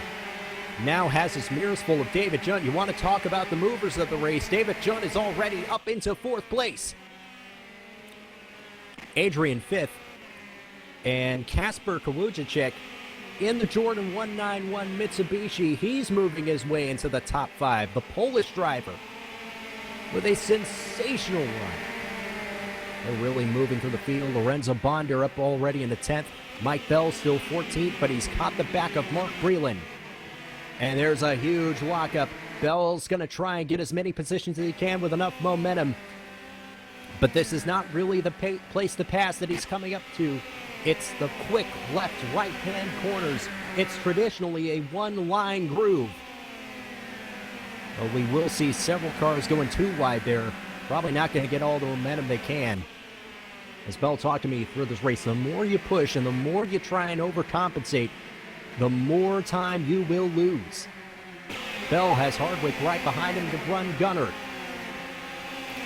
now has his mirrors full of David Junt. You want to talk about the movers of the race. David Junt is already up into 4th place. Adrian 5th. And Kasper Kawujacek in the Jordan 191 Mitsubishi. He's moving his way into the top 5. The Polish driver with a sensational run. They're really moving through the field. Lorenzo Bonder up already in the 10th. Mike Bell still 14th, but he's caught the back of Mark Breland. And there's a huge lockup. Bell's going to try and get as many positions as he can with enough momentum. But this is not really the place to pass that he's coming up to. It's the quick left, right-hand corners. It's traditionally a one-line groove. But we will see several cars going too wide there. Probably not going to get all the momentum they can. As Bell talked to me through this race, the more you push and the more you try and overcompensate, the more time you will lose. Bell has Hardwick right behind him to run gunner.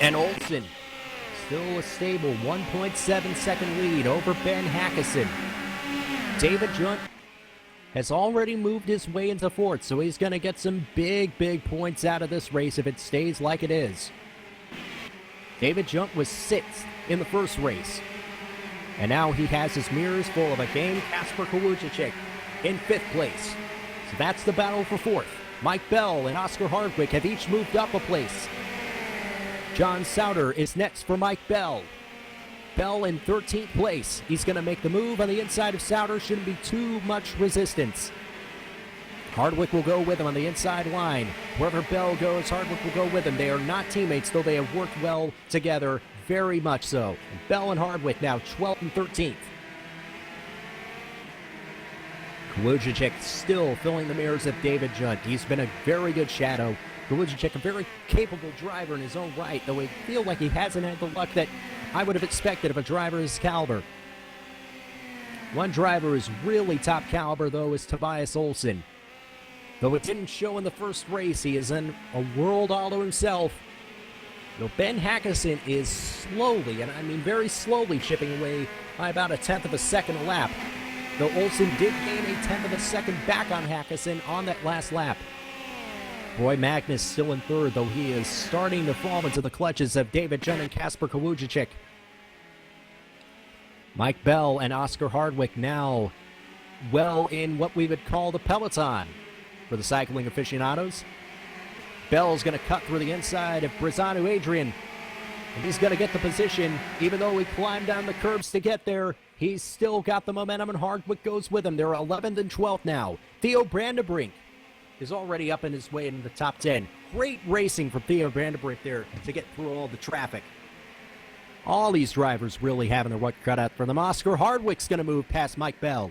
And Olsen, still a stable 1.7 second lead over Ben Hackison. David Junt has already moved his way into 4th, so he's going to get some big, big points out of this race if it stays like it is. David Junt was 6th in the first race. And now he has his mirrors full of again Kasper Kawujacek in 5th place. So that's the battle for 4th. Mike Bell and Oscar Hardwick have each moved up a place. John Sauter is next for Mike Bell. Bell in 13th place. He's going to make the move on the inside of Sauter. Shouldn't be too much resistance. Hardwick will go with him on the inside line. Wherever Bell goes, Hardwick will go with him. They are not teammates, though they have worked well together, very much so. And Bell and Hardwick now 12th and 13th. Kolujic still filling the mirrors of David Junt. He's been a very good shadow. Kolujic, a very capable driver in his own right, though I feel like he hasn't had the luck that I would have expected of a driver his caliber. One driver who's really top caliber, though, is Tobias Olsen. Though it didn't show in the first race, he is in a world all to himself. Though Ben Hackison is slowly, and I mean very slowly, chipping away by about 1/10 of a second a lap. Though Olsen did gain 1/10 of a second back on Hackison on that last lap. Roy Magnus still in third, though he is starting to fall into the clutches of David Junt and Kasper Kolujic. Mike Bell and Oscar Hardwick now well in what we would call the peloton for the cycling aficionados. Bell's going to cut through the inside of Brizano Adrian, and he's going to get the position. Even though he climbed down the curbs to get there, he's still got the momentum, and Hardwick goes with him. They're 11th and 12th now. Theo Brandenbrink is already up in his way into the top 10. Great racing from Theo Brandenbrink there to get through all the traffic. All these drivers really having their work cut out for them. Oscar Hardwick's going to move past Mike Bell.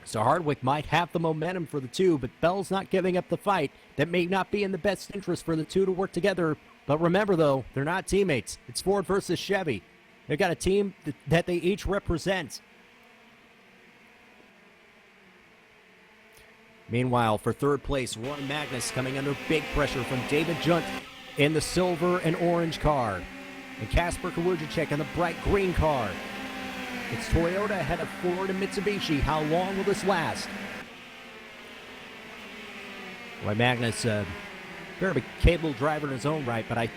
So Hardwick might have the momentum for the two, but Bell's not giving up the fight. That may not be in the best interest for the two to work together. But remember, though, they're not teammates. It's Ford versus Chevy. They've got a team that they each represent. Meanwhile, for third place, Roy Magnus coming under big pressure from David Junt in the silver and orange car. And Kasper Kolujic in the bright green car. It's Toyota ahead of Ford and Mitsubishi. How long will this last? Roy Magnus, very capable driver in his own right, but I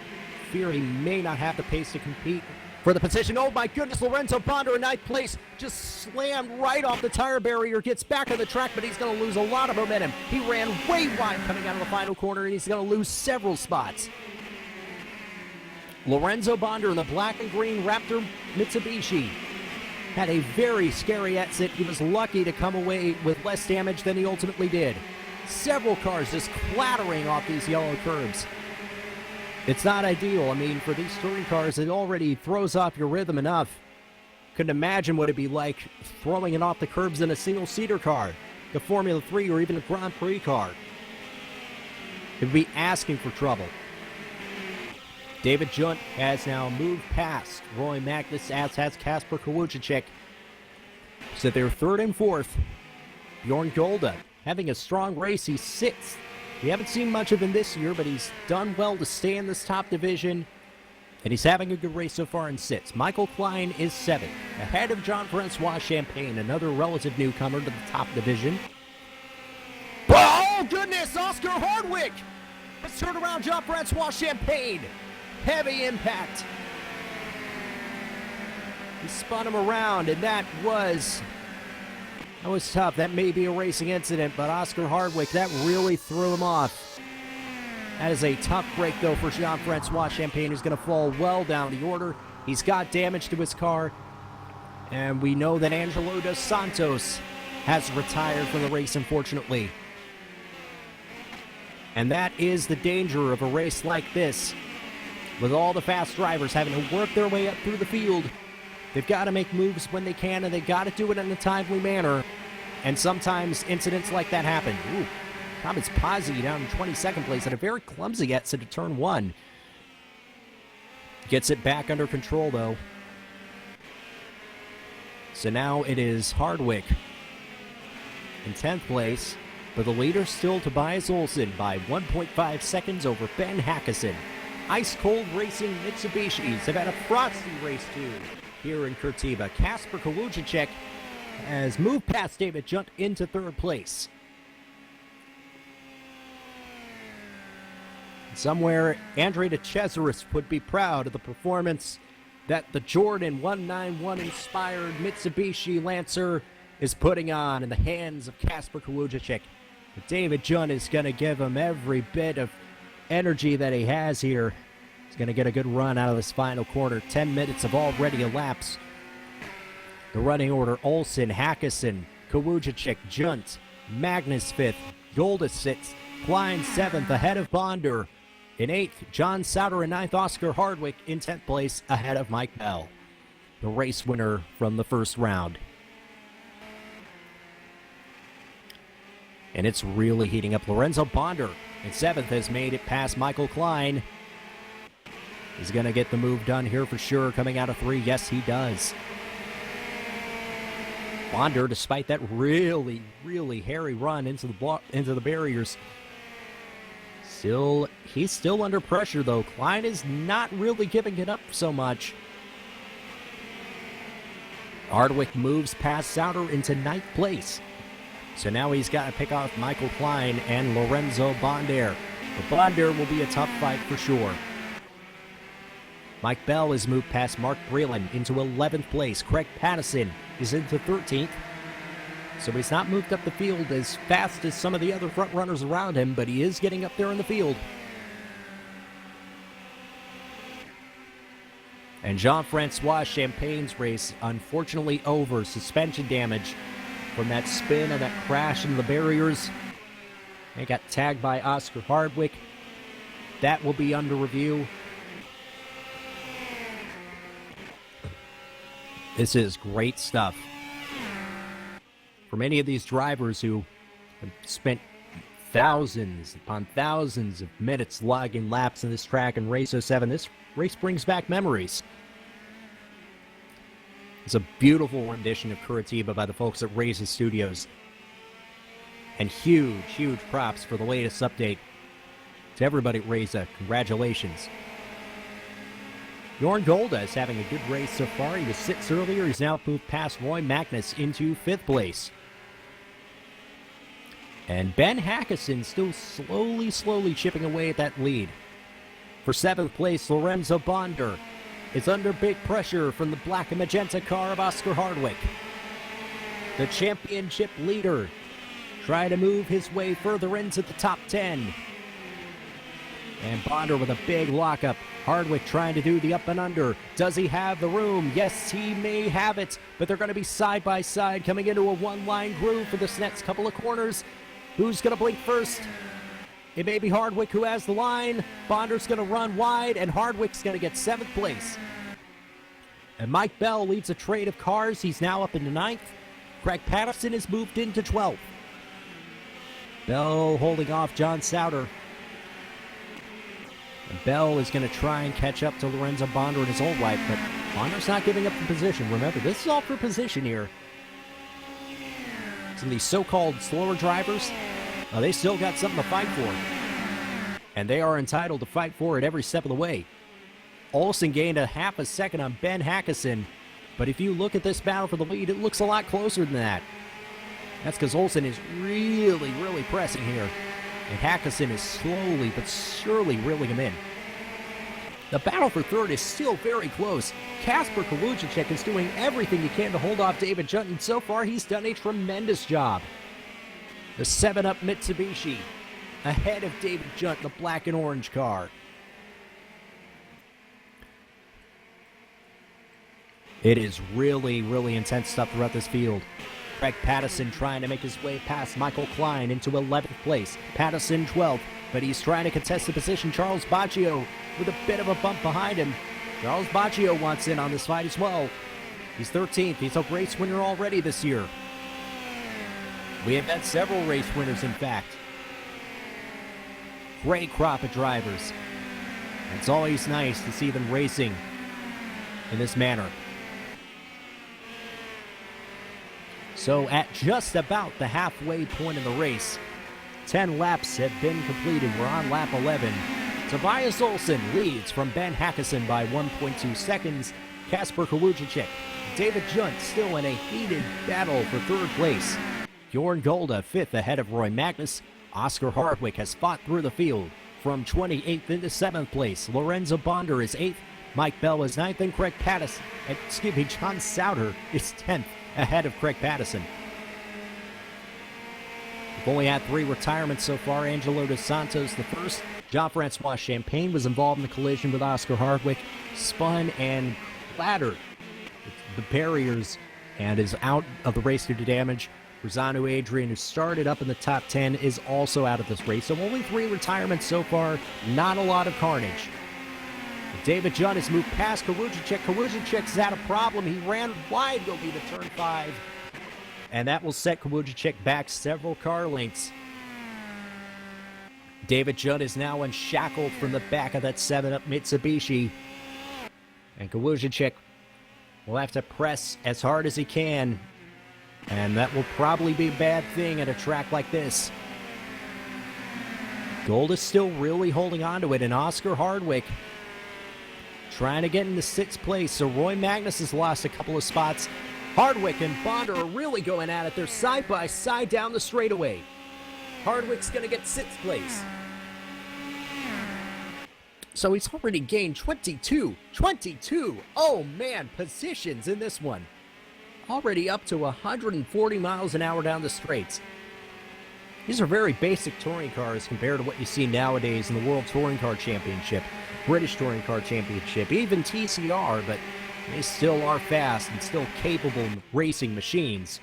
fear he may not have the pace to compete for the position. Oh my goodness, Lorenzo Bonder in ninth place, just slammed right off the tire barrier, gets back on the track, but he's going to lose a lot of momentum. He ran way wide coming out of the final corner, and he's going to lose several spots. Lorenzo Bonder in the black and green Raptor Mitsubishi had a very scary exit. He was lucky to come away with less damage than he ultimately did. Several cars just clattering off these yellow curbs. It's not ideal. I mean, for these touring cars, it already throws off your rhythm enough. Couldn't imagine what it'd be like throwing it off the curbs in a single-seater car, the Formula 3 or even a Grand Prix car. It would be asking for trouble. David Junt has now moved past Roy Magnus, as has Kasper Kolujic. So they're third and fourth. Bjorn Golda having a strong race. He's sixth. We haven't seen much of him this year, but he's done well to stay in this top division. And he's having a good race so far in sixth. Michael Klein is seventh, ahead of Jean-Francois Champagne, another relative newcomer to the top division. Oh, goodness, Oscar Hardwick! Let's turn around Jean-Francois Champagne. Heavy impact. He spun him around, and that was tough. That may be a racing incident, but Oscar Hardwick, that really threw him off. That is a tough break, though, for Jean-Francois Champagne, who's going to fall well down the order. He's got damage to his car, and we know that Angelo Dos Santos has retired from the race, unfortunately. And that is the danger of a race like this. With all the fast drivers having to work their way up through the field, they've got to make moves when they can, and they've got to do it in a timely manner. And sometimes incidents like that happen. Ooh, Thomas Pazzi down in 22nd place at a very clumsy exit to turn one. Gets it back under control, though. So now it is Hardwick in 10th place, but the leader still Tobias Olsen by 1.5 seconds over Ben Hackison. Ice-cold racing Mitsubishis have had a frosty race, too, here in Curitiba. Kasper Kolujic has moved past David Junt into third place. Somewhere, Andre de Cesaris would be proud of the performance that the Jordan 191-inspired Mitsubishi Lancer is putting on in the hands of Kasper Kolujic. But David Junt is going to give him every bit of energy that he has here He's going to get a good run out of this final corner. 10 minutes have already elapsed. The running order: Olsen, Hackison, Kawujicek, Junt, Magnus 5th, Golda 6th, Klein 7th ahead of Bonder. In 8th, John Sauter. In 9th, Oscar Hardwick in 10th place ahead of Mike Bell, the race winner from the first round. And it's really heating up. Lorenzo Bonder in 7th has made it past Michael Klein. He's going to get the move done here for sure. Coming out of 3, yes, he does. Bonder, despite that really, really hairy run into the barriers, he's still under pressure, though. Klein is not really giving it up so much. Hardwick moves past Sauter into 9th place. So now he's got to pick off Michael Klein and Lorenzo Bonder. But Bonder will be a tough fight for sure. Mike Bell has moved past Mark Breland into 11th place. Craig Pattison is into 13th. So he's not moved up the field as fast as some of the other front runners around him, but he is getting up there in the field. And Jean-Francois Champagne's race, unfortunately over. Suspension damage from that spin and that crash into the barriers. He got tagged by Oscar Hardwick. That will be under review. This is great stuff. For many of these drivers who have spent thousands upon thousands of minutes logging laps in this track in Race 07, this race brings back memories. It's a beautiful rendition of Curitiba by the folks at Races Studios. And huge, huge props for the latest update to everybody at Reza. Congratulations. Jorn Golda is having a good race so far. He was 6th earlier. He's now moved past Roy Magnus into 5th place. And Ben Hackison still slowly chipping away at that lead. For 7th place, Lorenzo Bonder is under big pressure from the black and magenta car of Oscar Hardwick. The championship leader trying to move his way further into the top 10. And Bonder with a big lockup. Hardwick trying to do the up and under. Does he have the room? Yes, he may have it. But they're going to be side by side coming into a one-line groove for this next couple of corners. Who's going to blink first? It may be Hardwick who has the line. Bonder's going to run wide, and Hardwick's going to get 7th place. And Mike Bell leads a trade of cars. He's now up into 9th. Craig Pattison has moved into 12th. Bell holding off John Sauter. And Bell is going to try and catch up to Lorenzo Bonder in his old life, but Bonder's not giving up the position. Remember, this is all for position here. Some of these so-called slower drivers, they still got something to fight for. And they are entitled to fight for it every step of the way. Olsen gained a half a second on Ben Hackison, but if you look at this battle for the lead, it looks a lot closer than that. That's because Olsen is really, really pressing here. And Hackison is slowly but surely reeling him in. The battle for third is still very close. Kasper Kawujicek is doing everything he can to hold off David Junt, and so far he's done a tremendous job. The 7-Up Mitsubishi ahead of David Junt, the black and orange car. It is really, really intense stuff throughout this field. Craig Pattison trying to make his way past Michael Klein into 11th place. Pattison 12th, but he's trying to contest the position. Charles Baccio with a bit of a bump behind him. Charles Baccio wants in on this fight as well. He's 13th. He's a race winner already this year. We have had several race winners, in fact. Great crop of drivers. It's always nice to see them racing in this manner. So at just about the halfway point in the race, 10 laps have been completed. We're on lap 11. Tobias Olsen leads from Ben Hackison by 1.2 seconds. Kasper Kawujicek, David Junt still in a heated battle for third place. Jorn Golda 5th ahead of Roy Magnus. Oscar Hardwick has fought through the field from 28th into 7th place. Lorenzo Bonder is 8th. Mike Bell is 9th, and John Sauter is 10th ahead of Craig Pattison. We've only had 3 retirements so far. Angelo Dos Santos the first. Jean-Francois Champagne was involved in the collision with Oscar Hardwick, spun and clattered the barriers and is out of the race due to damage. Rosano Adrian, who started up in the top 10, is also out of this race. So only 3 retirements so far, not a lot of carnage. David Junt has moved past Kawujicek. Kawujicek's had a problem. He ran wide going to turn 5. And that will set Kawujicek back several car lengths. David Junt is now unshackled from the back of that 7-up Mitsubishi. And Kawujicek will have to press as hard as he can. And that will probably be a bad thing at a track like this. Gold is still really holding on to it, and Oscar Hardwick trying to get into 6th place. So Roy Magnus has lost a couple of spots. Hardwick and Bonder are really going at it. They're side by side down the straightaway. Hardwick's going to get 6th place. So he's already gained 22. Oh man, positions in this one. Already up to 140 miles an hour down the straights. These are very basic touring cars compared to what you see nowadays in the World Touring Car Championship, British Touring Car Championship, even TCR, but they still are fast and still capable racing machines.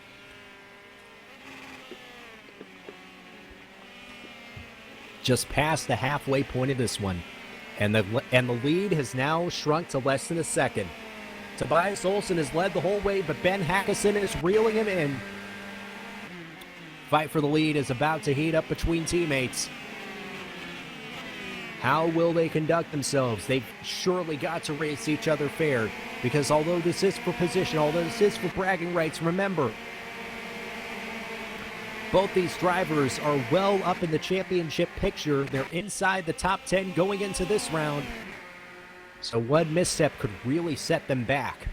Just past the halfway point of this one. And the lead has now shrunk to less than a second. Tobias Olsen has led the whole way, but Ben Hackison is reeling him in. Fight for the lead is about to heat up between teammates. How will they conduct themselves? They've surely got to race each other fair, because although this is for position, although this is for bragging rights, remember, both these drivers are well up in the championship picture. They're inside the top 10 going into this round. So one misstep could really set them back.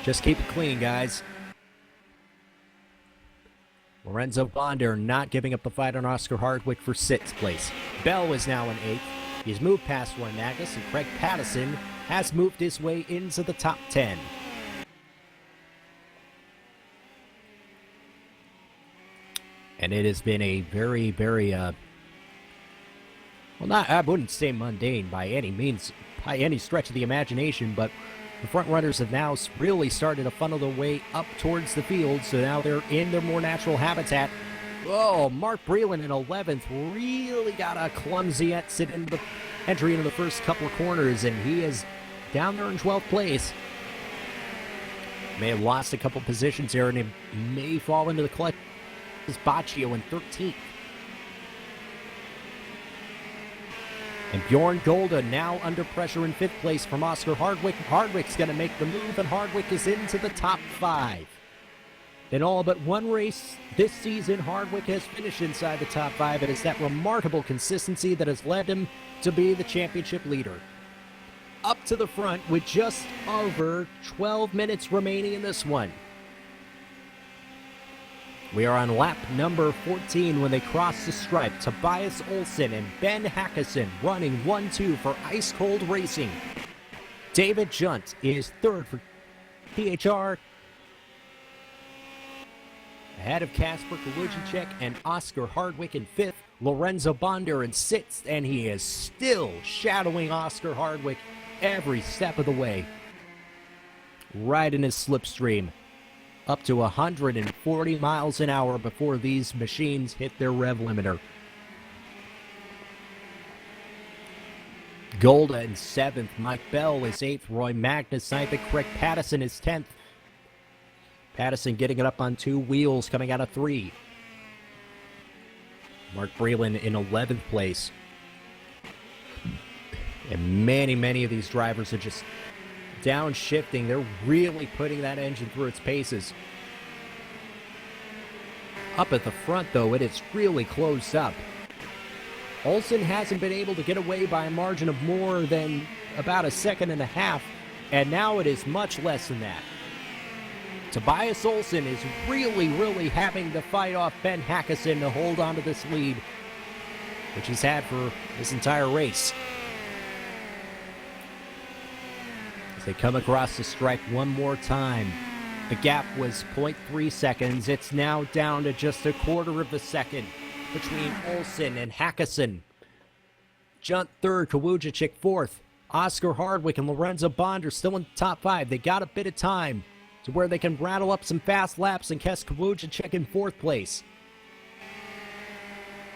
Just keep it clean, guys. Lorenzo Bonder not giving up the fight on Oscar Hardwick for 6th place. Bell is now in 8th. He's moved past Roy Magnus, and Craig Pattison has moved his way into the top 10. And it has been a very, very, well, I wouldn't say mundane by any means, by any stretch of the imagination, but the front runners have now really started to funnel their way up towards the field, so now they're in their more natural habitat. Oh, Mark Breland in 11th really got a clumsy exit into the entry into the first couple of corners, and he is down there in 12th place. May have lost a couple positions here, and it may fall into the clutch. Baccio in 13th. And Bjorn Golda now under pressure in 5th place from Oscar Hardwick. Hardwick's going to make the move, and Hardwick is into the top 5. In all but one race this season, Hardwick has finished inside the top 5. It is that remarkable consistency that has led him to be the championship leader. Up to the front with just over 12 minutes remaining in this one. We are on lap number 14 when they cross the stripe. Tobias Olsen and Ben Hackison running 1-2 for Ice Cold Racing. David Junt is 3rd for PHR. Ahead of Kasper Kawujicek and Oscar Hardwick in 5th. Lorenzo Bonder in 6th, and he is still shadowing Oscar Hardwick every step of the way. Right in his slipstream. Up to 140 miles an hour before these machines hit their rev limiter. Golda in 7th. Mike Bell is 8th. Roy Magnus 9th. Craig Pattison is 10th. Pattison getting it up on 2 wheels coming out of 3. Mark Breland in 11th place. And many of these drivers are just downshifting. They're really putting that engine through its paces. Up at the front, though, it is really closed up. Olsen hasn't been able to get away by a margin of more than about a second and a half, and now it is much less than that. Tobias Olsen is really having to fight off Ben Hackison to hold on to this lead, which he's had for this entire race. They come across the stripe one more time. The gap was 0.3 seconds. It's now down to just a quarter of a second between Olsen and Hackison. Junt third, Kawujicik fourth. Oscar Hardwick and Lorenzo Bond are still in the top 5. They got a bit of time to where they can rattle up some fast laps and catch Kawujicik in 4th place.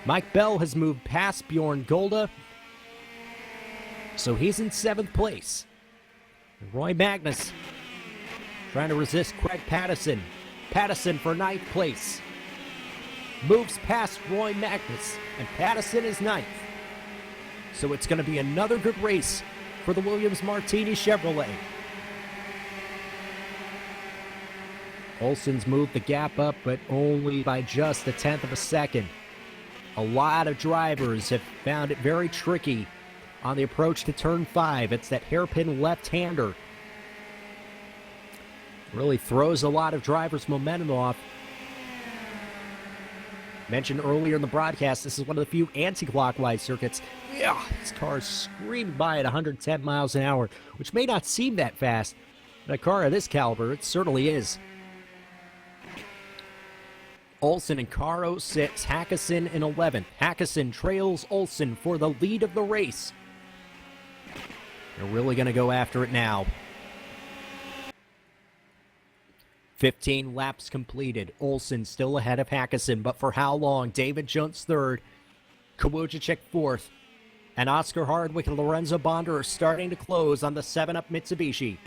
Mike Bell has moved past Bjorn Golda, so he's in 7th place. Roy Magnus trying to resist Craig Pattison. Pattison for 9th place. Moves past Roy Magnus, and Pattison is 9th. So it's going to be another good race for the Williams Martini Chevrolet. Olsen's moved the gap up, but only by just 1/10 of a second. A lot of drivers have found it very tricky on the approach to turn 5. It's that hairpin left-hander. Really throws a lot of drivers' momentum off. Mentioned earlier in the broadcast, this is one of the few anti-clockwise circuits. Yeah, this car is screaming by at 110 miles an hour, which may not seem that fast, but a car of this caliber, it certainly is. Olsen in car 06, Hackison in 11th. Hackison trails Olsen for the lead of the race. They're really going to go after it now. 15 laps completed. Olsen still ahead of Hackison, but for how long? David Junt's third, Kawujicik fourth, and Oscar Hardwick and Lorenzo Bonder are starting to close on the 7-Up Mitsubishi.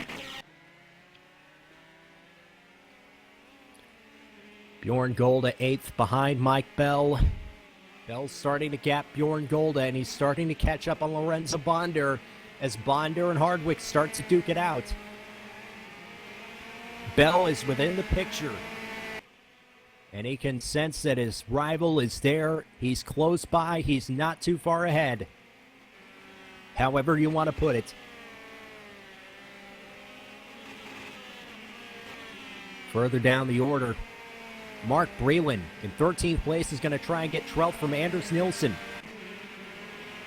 Bjorn Golda 8th behind Mike Bell. Bell's starting to gap Bjorn Golda, and he's starting to catch up on Lorenzo Bonder as Bonder and Hardwick start to duke it out. Bell is within the picture, and he can sense that his rival is there. He's close by. He's not too far ahead. However you want to put it. Further down the order, Mark Breland in 13th place is going to try and get 12th from Anders Nilsson.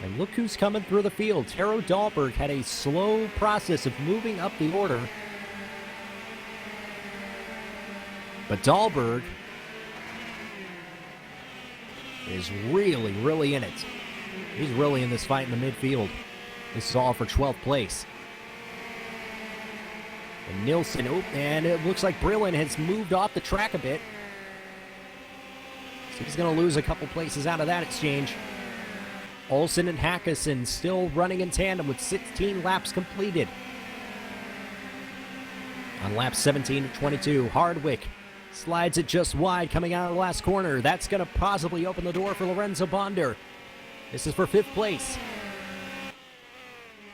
And look who's coming through the field. Taro Dahlberg had a slow process of moving up the order. But Dahlberg is really, really in it. He's really in this fight in the midfield. This is all for 12th place. And Nilsson, and it looks like Breland has moved off the track a bit. So he's going to lose a couple places out of that exchange. Olsen and Hackison still running in tandem with 16 laps completed. On laps 17 to 22, Hardwick slides it just wide coming out of the last corner. That's going to possibly open the door for Lorenzo Bonder. This is for 5th place.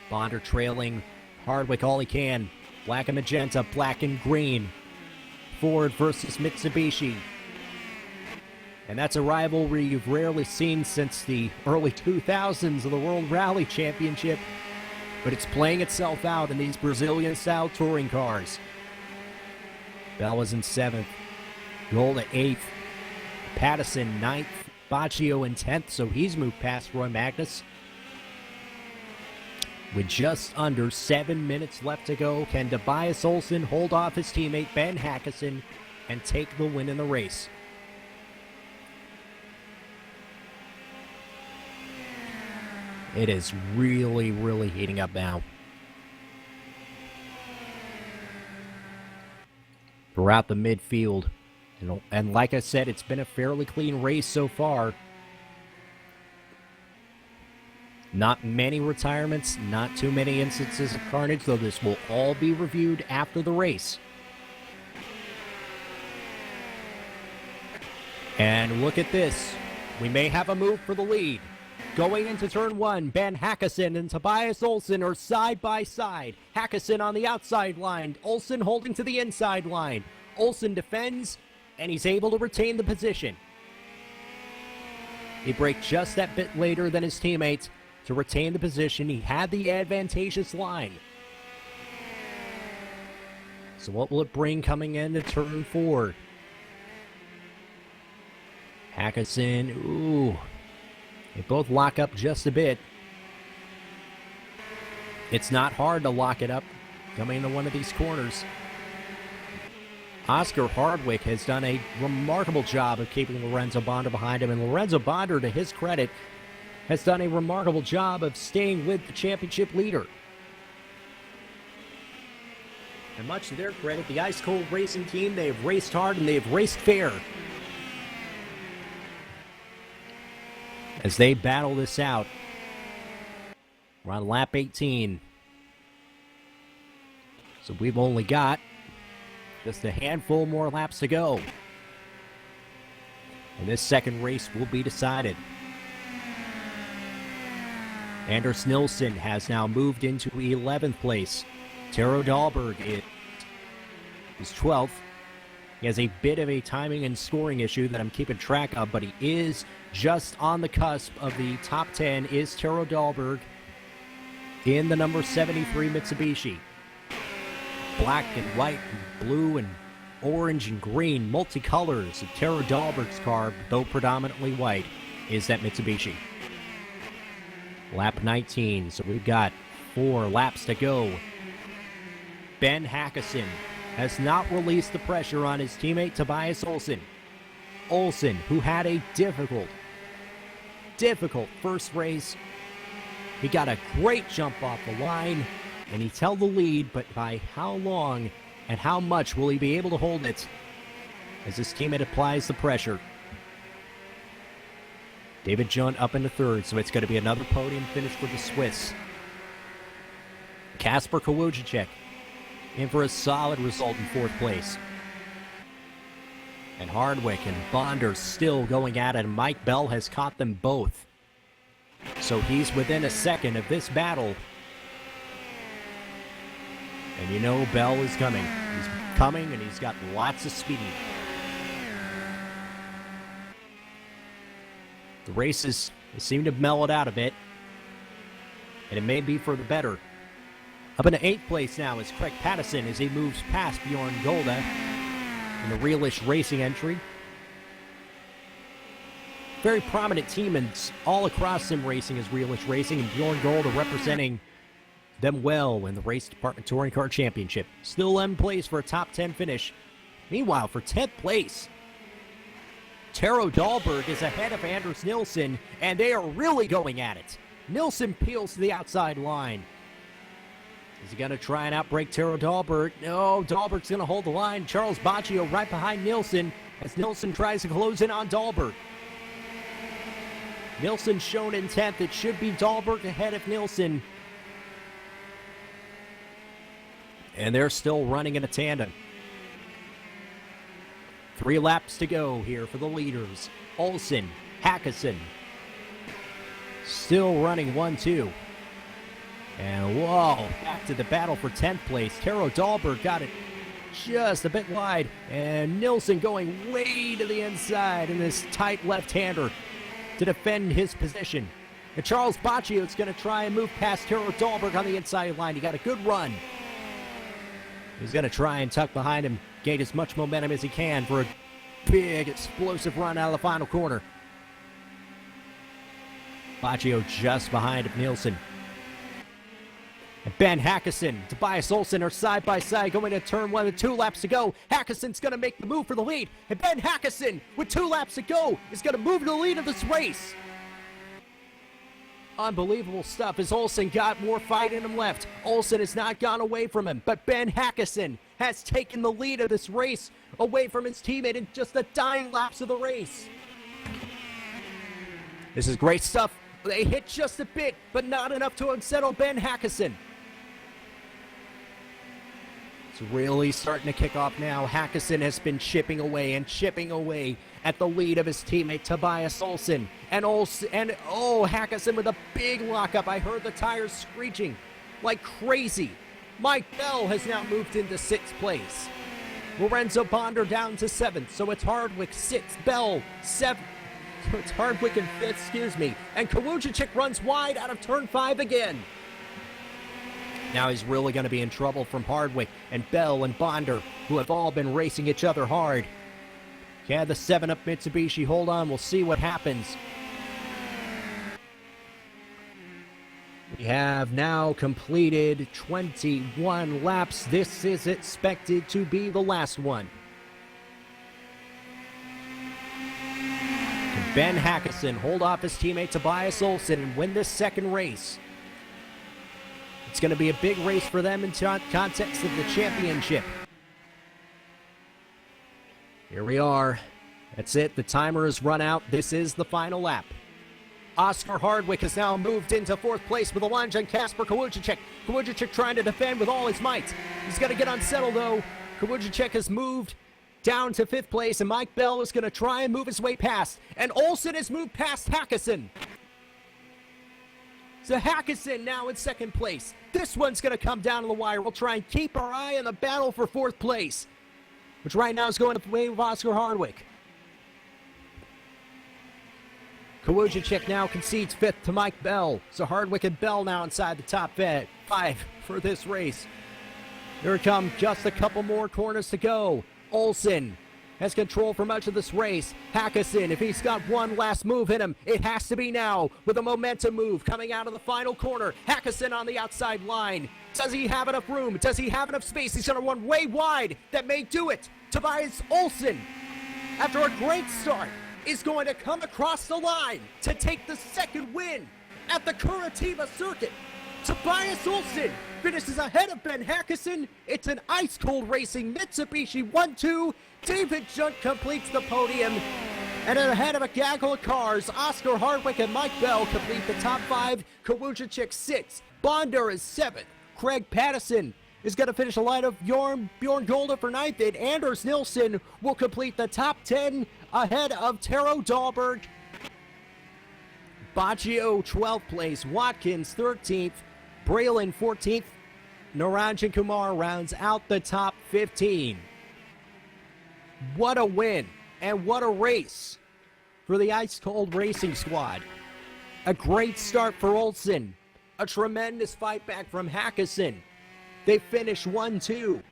Bonder trailing Hardwick all he can. Black and magenta, black and green. Ford versus Mitsubishi. And that's a rivalry you've rarely seen since the early 2000s of the World Rally Championship. But it's playing itself out in these Brazilian-style touring cars. Bell is in 7th. Golda 8th. Pattison 9th. Baccio in 10th, so he's moved past Roy Magnus. With just under 7 minutes left to go, can Tobias Olsen hold off his teammate Ben Hackison and take the win in the race? It is really, really heating up now. Throughout the midfield. And like I said, it's been a fairly clean race so far. Not many retirements, not too many instances of carnage, though this will all be reviewed after the race. And look at this. We may have a move for the lead. Going into turn 1, Ben Hackison and Tobias Olsen are side by side. Hackison on the outside line, Olsen holding to the inside line. Olsen defends, and he's able to retain the position. He braked just that bit later than his teammates to retain the position. He had the advantageous line. So what will it bring coming into turn 4? Hackison, ooh. They both lock up just a bit. It's not hard to lock it up coming into one of these corners. Oscar Hardwick has done a remarkable job of keeping Lorenzo Bonder behind him, and Lorenzo Bonder, to his credit, has done a remarkable job of staying with the championship leader. And much to their credit, the Ice Cold Racing team, they have raced hard and they have raced fair as they battle this out. We're on lap 18. So we've only got just a handful more laps to go. And this second race will be decided. Anders Nilsson has now moved into 11th place. Taro Dahlberg is 12th. He has a bit of a timing and scoring issue that I'm keeping track of, but he is just on the cusp of the top 10 is Taro Dahlberg in the number 73 Mitsubishi. Black and white and blue and orange and green, multicolors of Taro Dahlberg's car, though predominantly white, is that Mitsubishi. Lap 19, so we've got 4 laps to go. Ben Hackison has not released the pressure on his teammate Tobias Olsen. Olsen, who had a difficult first race. He got a great jump off the line, and he's held the lead, but by how long and how much will he be able to hold it as his teammate applies the pressure? David Junt up into third, so it's going to be another podium finish for the Swiss. Kasper Kowalczyk in for a solid result in fourth place. And Hardwick and Bonder still going at it, and Mike Bell has caught them both. So he's within a second of this battle. And you know Bell is coming. He's coming, and he's got lots of speed. The races seem to have mellowed out a bit, and it may be for the better. Up in the 8th place now is Craig Pattison as he moves past Bjorn Golda in the Realish Racing entry. Very prominent team and all across sim racing is Realish Racing, and Bjorn Golda representing them well in the Race Department Touring Car Championship. Still in place for a top 10 finish. Meanwhile, for 10th place, Taro Dahlberg is ahead of Anders Nilsson, and they are really going at it. Nilsson peels to the outside line. Is he going to try and outbreak Taro Dahlberg? No, Dahlberg's going to hold the line. Charles Baccio right behind Nilsson as Nilsson tries to close in on Dahlberg. Nilsson shown in 10th. It should be Dahlberg ahead of Nilsson. And they're still running in a tandem. 3 laps to go here for the leaders. Olsen, Hackison, still running 1-2. And whoa, back to the battle for 10th place. Taro Dahlberg got it just a bit wide. And Nilsson going way to the inside in this tight left-hander to defend his position. And Charles Baccio is going to try and move past Taro Dahlberg on the inside line. He got a good run. He's going to try and tuck behind him, gain as much momentum as he can for a big explosive run out of the final corner. Baccio just behind of Nilsson. And Ben Hackison, Tobias Olsen are side by side going to turn 1 with 2 laps to go. Hackison's going to make the move for the lead. And Ben Hackison, with 2 laps to go, is going to move to the lead of this race. Unbelievable stuff as Olsen got more fight in him left. Olsen has not gone away from him, but Ben Hackison has taken the lead of this race away from his teammate in just the dying laps of the race. This is great stuff. They hit just a bit, but not enough to unsettle Ben Hackison. It's really starting to kick off now. Hackison has been chipping away at the lead of his teammate Tobias Olsen. And Hackison with a big lockup. I heard the tires screeching like crazy. Mike Bell has now moved into 6th place. Lorenzo Bonder down to 7th, so it's Hardwick 6th, Bell 7th. So it's Hardwick in 5th, excuse me. And Kowalczyk runs wide out of turn 5 again. Now he's really going to be in trouble from Hardwick and Bell and Bonder, who have all been racing each other hard. Yeah, the 7-up Mitsubishi. Hold on, we'll see what happens. We have now completed 21 laps. This is expected to be the last one. Ben Hackison hold off his teammate Tobias Olsen and win this second race. It's going to be a big race for them in context of the championship. Here we are. That's it. The timer has run out. This is the final lap. Oscar Hardwick has now moved into fourth place with a lunge on Kasper Kawucicek. Kawucicek trying to defend with all his might. He's going to get unsettled, though. Kawucicek has moved down to fifth place, and Mike Bell is going to try and move his way past. And Olsen has moved past Hackison. So Hackison now in second place. This one's going to come down to the wire. We'll try and keep our eye on the battle for fourth place, which right now is going the way of Oscar Hardwick. Kawucicek now concedes fifth to Mike Bell. So Hardwick and Bell now inside the top five for this race. Here it comes, just a couple more corners to go. Olsen has control for much of this race. Hackison, if he's got one last move in him, it has to be now with a momentum move coming out of the final corner. Hackison on the outside line. Does he have enough room? Does he have enough space? He's going to run way wide. That may do it. Tobias Olsen, after a great start, is going to come across the line to take the second win at the Curitiba circuit. Tobias Olsen finishes ahead of Ben Hackison. It's an ice-cold racing Mitsubishi 1-2. David Junt completes the podium. And ahead of a gaggle of cars, Oscar Hardwick and Mike Bell complete the top five. Kawucicek 6th. Bonder is 7th. Craig Pattison is going to finish the line of Bjorn Golda for 9th. And Anders Nilsson will complete the top 10 ahead of Taro Dahlberg. Baggio 12th place. Watkins 13th. Braylon 14th. Naranjan Kumar rounds out the top 15. What a win and what a race for the Ice Cold Racing Squad. A great start for Olsen. A tremendous fight back from Hackison. They finish 1-2.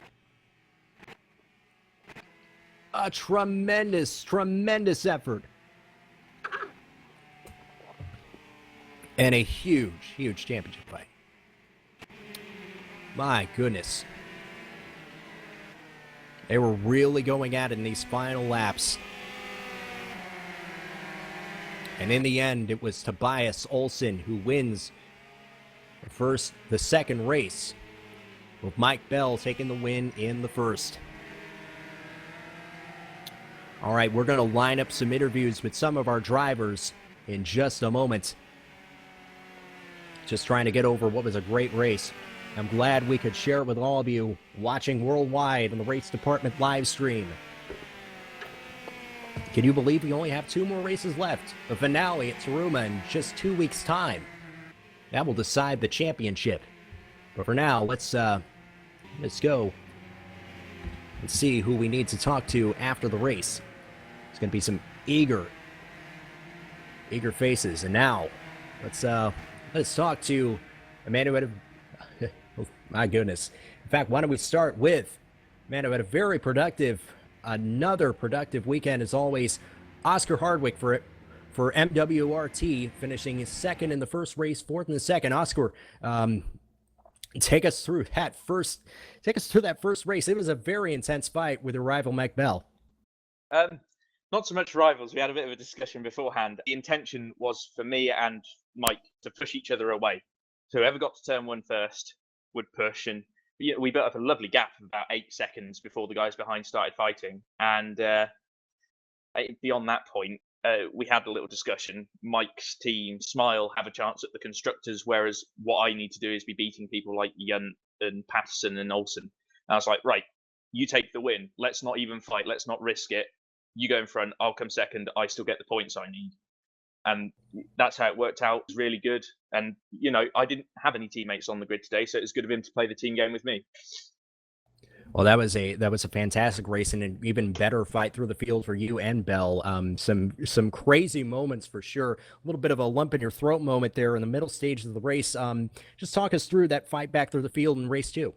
A tremendous, tremendous effort. And a huge, huge championship fight. My goodness. They were really going at it in these final laps. And in the end, it was Tobias Olsen who wins the second race, with Mike Bell taking the win in the first. All right, we're going to line up some interviews with some of our drivers in just a moment. Just trying to get over what was a great race. I'm glad we could share it with all of you watching worldwide on the Race Department live stream. Can you believe we only have 2 more races left? The finale at Taruma in just 2 weeks' time. That will decide the championship. But for now, let's go and see who we need to talk to after the race. It's going to be some eager faces. And now, let's talk to a man who had oh, my goodness. In fact, why don't we start with a man who had another productive weekend as always, Oscar Hardwick for MWRT, finishing his second in the first race, fourth in the second. Oscar, take us through that first race. It was a very intense fight with your rival Mike Bell. Not so much rivals. We had a bit of a discussion beforehand. The intention was for me and Mike to push each other away. So whoever got to turn 1 first would push, and we built up a lovely gap of about 8 seconds before the guys behind started fighting. And beyond that point, we had a little discussion. Mike's team, Smile, have a chance at the constructors, whereas what I need to do is be beating people like Junt and Patterson and Olsen. And I was like, right, you take the win. Let's not even fight. Let's not risk it. You go in front. I'll come second. I still get the points I need. And that's how it worked out. It was really good. And, I didn't have any teammates on the grid today, so it was good of him to play the team game with me. Well, that was a fantastic race and an even better fight through the field for you and Bell. Some crazy moments for sure. A little bit of a lump in your throat moment there in the middle stages of the race. Just talk us through that fight back through the field in race 2.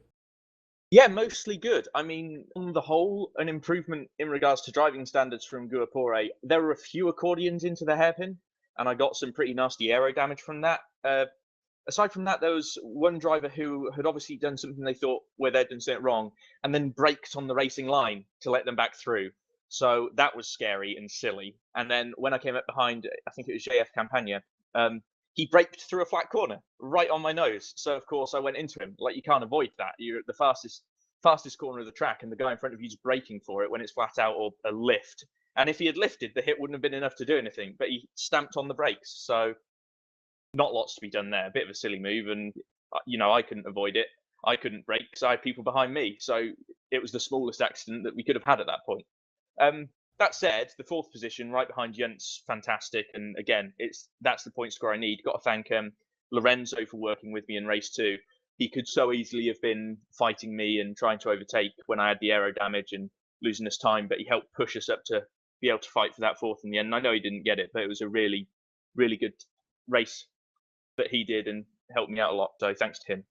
Yeah, mostly good. I mean, on the whole, an improvement in regards to driving standards from Guapore. There were a few accordions into the hairpin, and I got some pretty nasty aero damage from that. Aside from that, there was one driver who had obviously done something they thought where they'd done something wrong, and then braked on the racing line to let them back through. So that was scary and silly. And then when I came up behind, I think it was JF Campagna, he braked through a flat corner right on my nose. So of course I went into him. Like, you can't avoid that. You're at the fastest corner of the track, and the guy in front of you is braking for it when it's flat out or a lift. And if he had lifted, the hit wouldn't have been enough to do anything. But he stamped on the brakes. So not lots to be done there. A bit of a silly move, and I couldn't avoid it. I couldn't brake because I had people behind me. So it was the smallest accident that we could have had at that point. That said, the fourth position right behind Junt's fantastic, and again, that's the point score I need. Got to thank Lorenzo for working with me in race 2. He could so easily have been fighting me and trying to overtake when I had the aero damage and losing us time, but he helped push us up to be able to fight for that fourth in the end. And I know he didn't get it, but it was a really, really good race that he did and helped me out a lot. So thanks to him.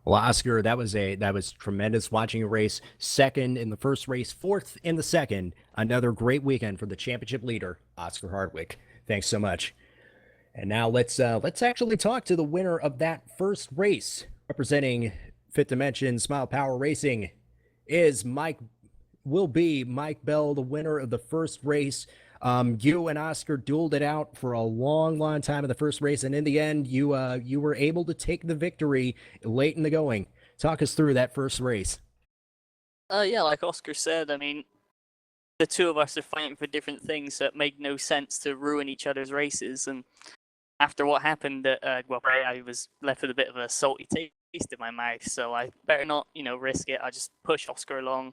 Well, Oscar, that was tremendous watching a race. Second in the first race, fourth in the second. Another great weekend for the championship leader, Oscar Hardwick. Thanks so much. And now let's actually talk to the winner of that first race, representing Fifth Dimension Smile Power Racing, will be Mike Bell, the winner of the first race. You and Oscar dueled it out for a long, long time in the first race, and in the end, you were able to take the victory late in the going. Talk us through that first race. Yeah, like Oscar said, I mean, the two of us are fighting for different things, so it made no sense to ruin each other's races. And after what happened, I was left with a bit of a salty taste in my mouth, so I better not, risk it. I just pushed Oscar along.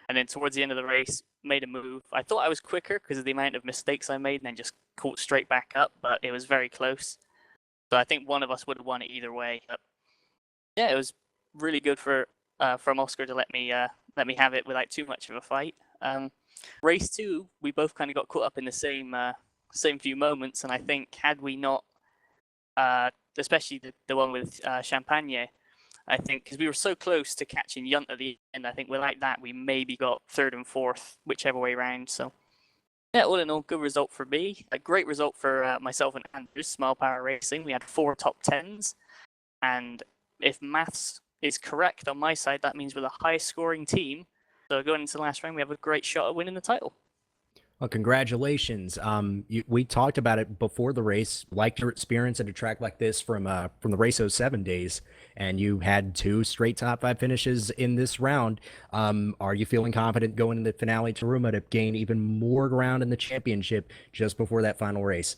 And then towards the end of the race, made a move. I thought I was quicker because of the amount of mistakes I made, and then just caught straight back up, but it was very close. So I think one of us would have won it either way. But yeah, it was really good from Oscar to let me have it without too much of a fight. Race 2, we both kind of got caught up in the same few moments, and I think had we not, especially the one with Champagne, I think, because we were so close to catching Yunt at the end, I think without that, we maybe got third and fourth, whichever way around. So, yeah, all in all, good result for me. A great result for myself and Andrews, Smile Power Racing. We had 4 top 10s. And if maths is correct on my side, that means we're the highest scoring team. So going into the last round, we have a great shot at winning the title. Well, congratulations. We talked about it before the race. Liked your experience at a track like this from the Race 07 days, and you had 2 straight top 5 finishes in this round. Are you feeling confident going into the finale to Roma to gain even more ground in the championship just before that final race?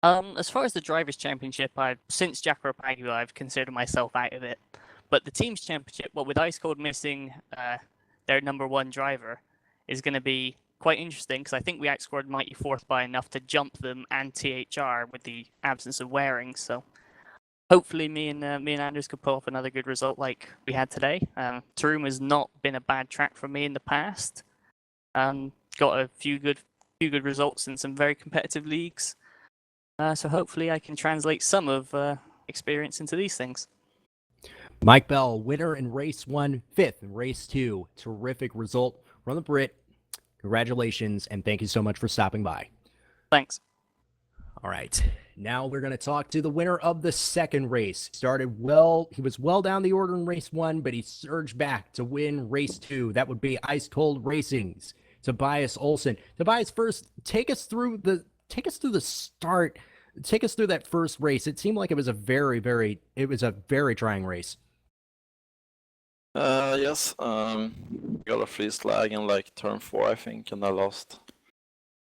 As far as the Drivers' Championship, since Jack Rapagu, I've considered myself out of it. But the Teams' Championship, with Ice Cold missing their number 1 driver, is going to be quite interesting, because I think we outscored Mighty Fourth by enough to jump them and THR with the absence of Waring. So hopefully me and Andrews could pull off another good result like we had today. Taroom has not been a bad track for me in the past. Got a few good results in some very competitive leagues. So hopefully I can translate some of experience into these things. Mike Bell, winner in race 1, 5th in race 2. Terrific result from the Brit. Congratulations, and thank you so much for stopping by. Thanks. All right, now we're going to talk to the winner of the second race. He was well down the order in race 1, but he surged back to win race 2. That would be Ice Cold Racing's Tobias Olsen. Tobias, first, take us through the start. Take us through that first race. It seemed like it was a very trying race. Yes. Got a freeze flag in turn 4, I think, and I lost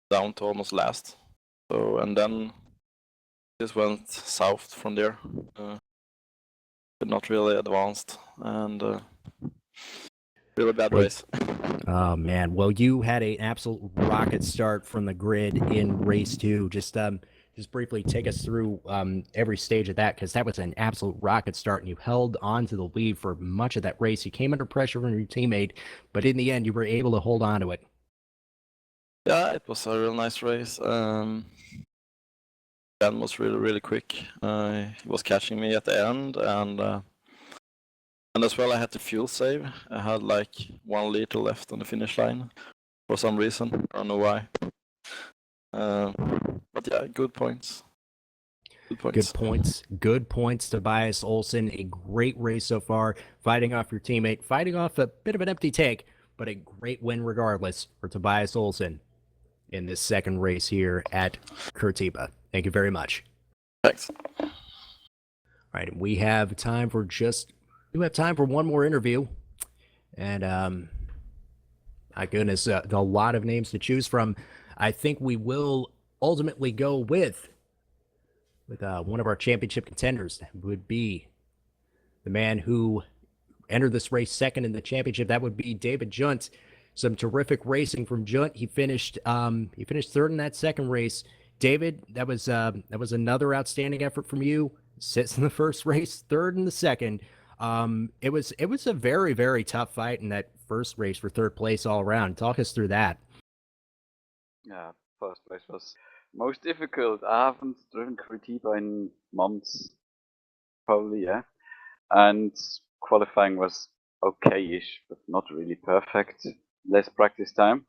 down to almost last. So, and then this went south from there. But not really advanced, and really bad race. Oh man, well, you had an absolute rocket start from the grid in race 2. Just briefly take us through every stage of that, because that was an absolute rocket start, and you held on to the lead for much of that race. You came under pressure from your teammate, but in the end, you were able to hold on to it. Yeah, it was a real nice race. Ben was really, really quick. He was catching me at the end, and as well I had to fuel save. I had 1 liter left on the finish line for some reason. I don't know why. But yeah, good points. Good points, Tobias Olsen. A great race so far, fighting off your teammate, fighting off a bit of an empty tank, but a great win regardless for Tobias Olsen in this second race here at Curitiba. Thank you very much. Thanks. All right, and we have time for one more interview. And my goodness, a lot of names to choose from. I think we will ultimately go with one of our championship contenders. That would be the man who entered this race second in the championship. That would be David Junt. Some terrific racing from Junt. He finished third in that second race. David, that was another outstanding effort from you. Sits in the first race, third in the second. It was a very, very tough fight in that first race for third place all around. Talk us through that. Yeah, first place was most difficult. I haven't driven Curitiba in months, probably, yeah. And qualifying was okay-ish, but not really perfect. Less practice time.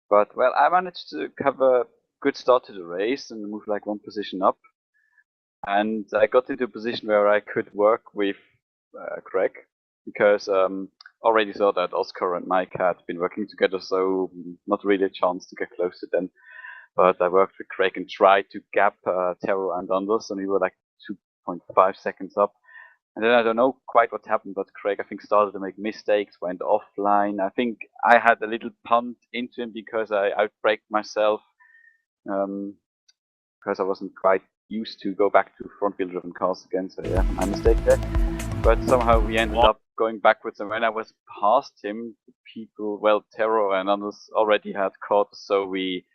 But, well, I managed to have a good start to the race and move like one position up. And I got into a position where I could work with Craig, because already saw that Oscar and Mike had been working together, so not really a chance to get close to them. But I worked with Craig and tried to gap Tero and Anders, and we were like 2.5 seconds up. And then I don't know quite what happened, but Craig, I think, started to make mistakes, went offline. I think I had a little punt into him because I outbraked myself, because I wasn't quite used to go back to front-wheel driven cars again. So yeah, my mistake there. But somehow we ended up going backwards, and when I was past him, people, well, Tero and others already had caught, so we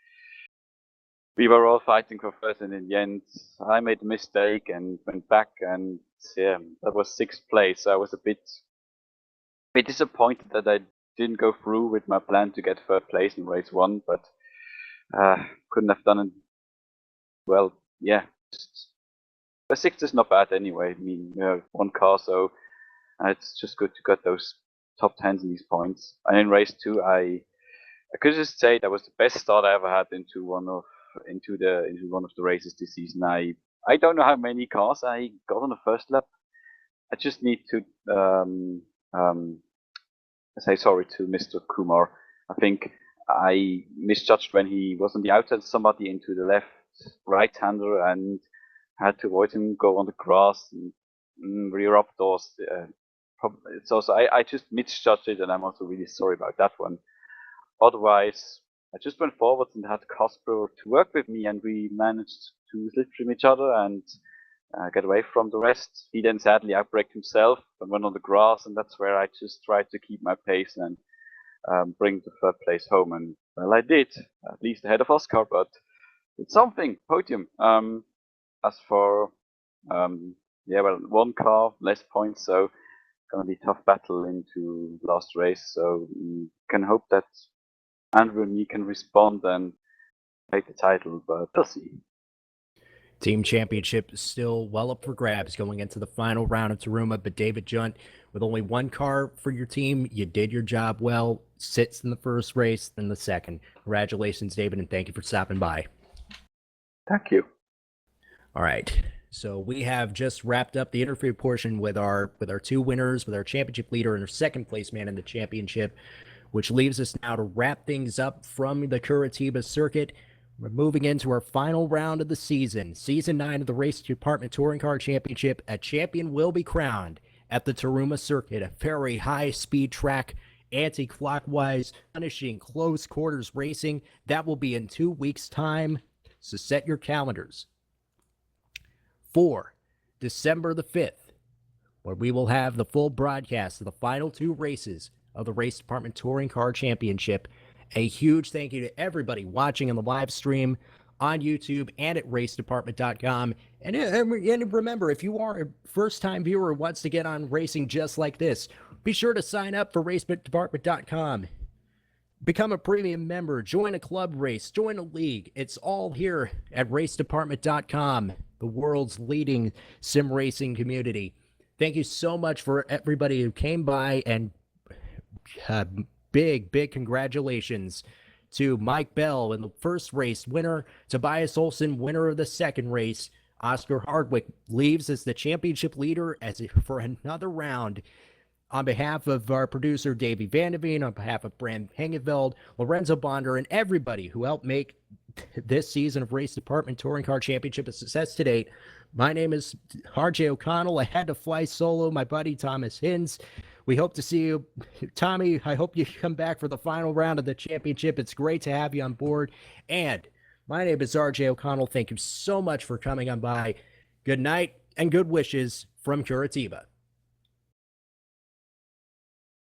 were all fighting for first, and in the end, I made a mistake and went back, and yeah, that was sixth place. So I was a bit disappointed that I didn't go through with my plan to get third place in race one, but couldn't have done it. Well, yeah, but sixth is not bad anyway. I mean, you have one car, so it's just good to get those top 10s in these points. And in race two, I could just say that was the best start I ever had into one of the races this season. I don't know how many cars I got on the first lap. I just need to say sorry to Mr. Kumar. I think I misjudged when he was on the outside, somebody into the left right-hander, and had to avoid him, go on the grass, and rear up doors. It's also I just misjudged it, and I'm also really sorry about that one. Otherwise, I just went forward and had Casper to work with me, and we managed to slipstream each other and get away from the rest. He then sadly outbraked himself and went on the grass, and that's where I just tried to keep my pace and bring the third place home. And well, I did, at least ahead of Oscar, but it's something, podium. As for one car, less points, so gonna be a tough battle into last race. So can hope that Andrew and me can respond and take the title, but we'll see. Team championship is still well up for grabs going into the final round of Taruma, but David Junt, with only one car for your team, you did your job well. Sits in the first race, then the second. Congratulations, David, and thank you for stopping by. Thank you. All right. So we have just wrapped up the interview portion with our two winners, with our championship leader and our second place man in the championship, which leaves us now to wrap things up from the Curitiba circuit. We're moving into our final round of the season, Season 9 of the Race Department Touring Car Championship. A champion will be crowned at the Taruma circuit, a very high-speed track, anti-clockwise, punishing close quarters racing. That will be in 2 weeks' time, so set your calendars for December the 5th, where we will have the full broadcast of the final two races of the Race Department Touring Car Championship. A huge thank you to everybody watching on the live stream on YouTube and at racedepartment.com. And remember, if you are a first-time viewer who wants to get on racing just like this, be sure to sign up for racedepartment.com. Become a premium member, join a club race, join a league. It's all here at racedepartment.com, the world's leading sim racing community. Thank you so much for everybody who came by, and big congratulations to Mike Bell in the first race winner, Tobias Olsen winner of the second race. Oscar Hardwick leaves as the championship leader for another round. On behalf of our producer, Davey Vandeveen, on behalf of Bram Hengeveld, Lorenzo Bonder, and everybody who helped make this season of Race Department Touring Car Championship a success to date, my name is RJ O'Connell. I had to fly solo. My buddy, Thomas Hins. We hope to see you. Tommy, I hope you come back for the final round of the championship. It's great to have you on board. And my name is RJ O'Connell. Thank you so much for coming on by. Good night and good wishes from Curitiba.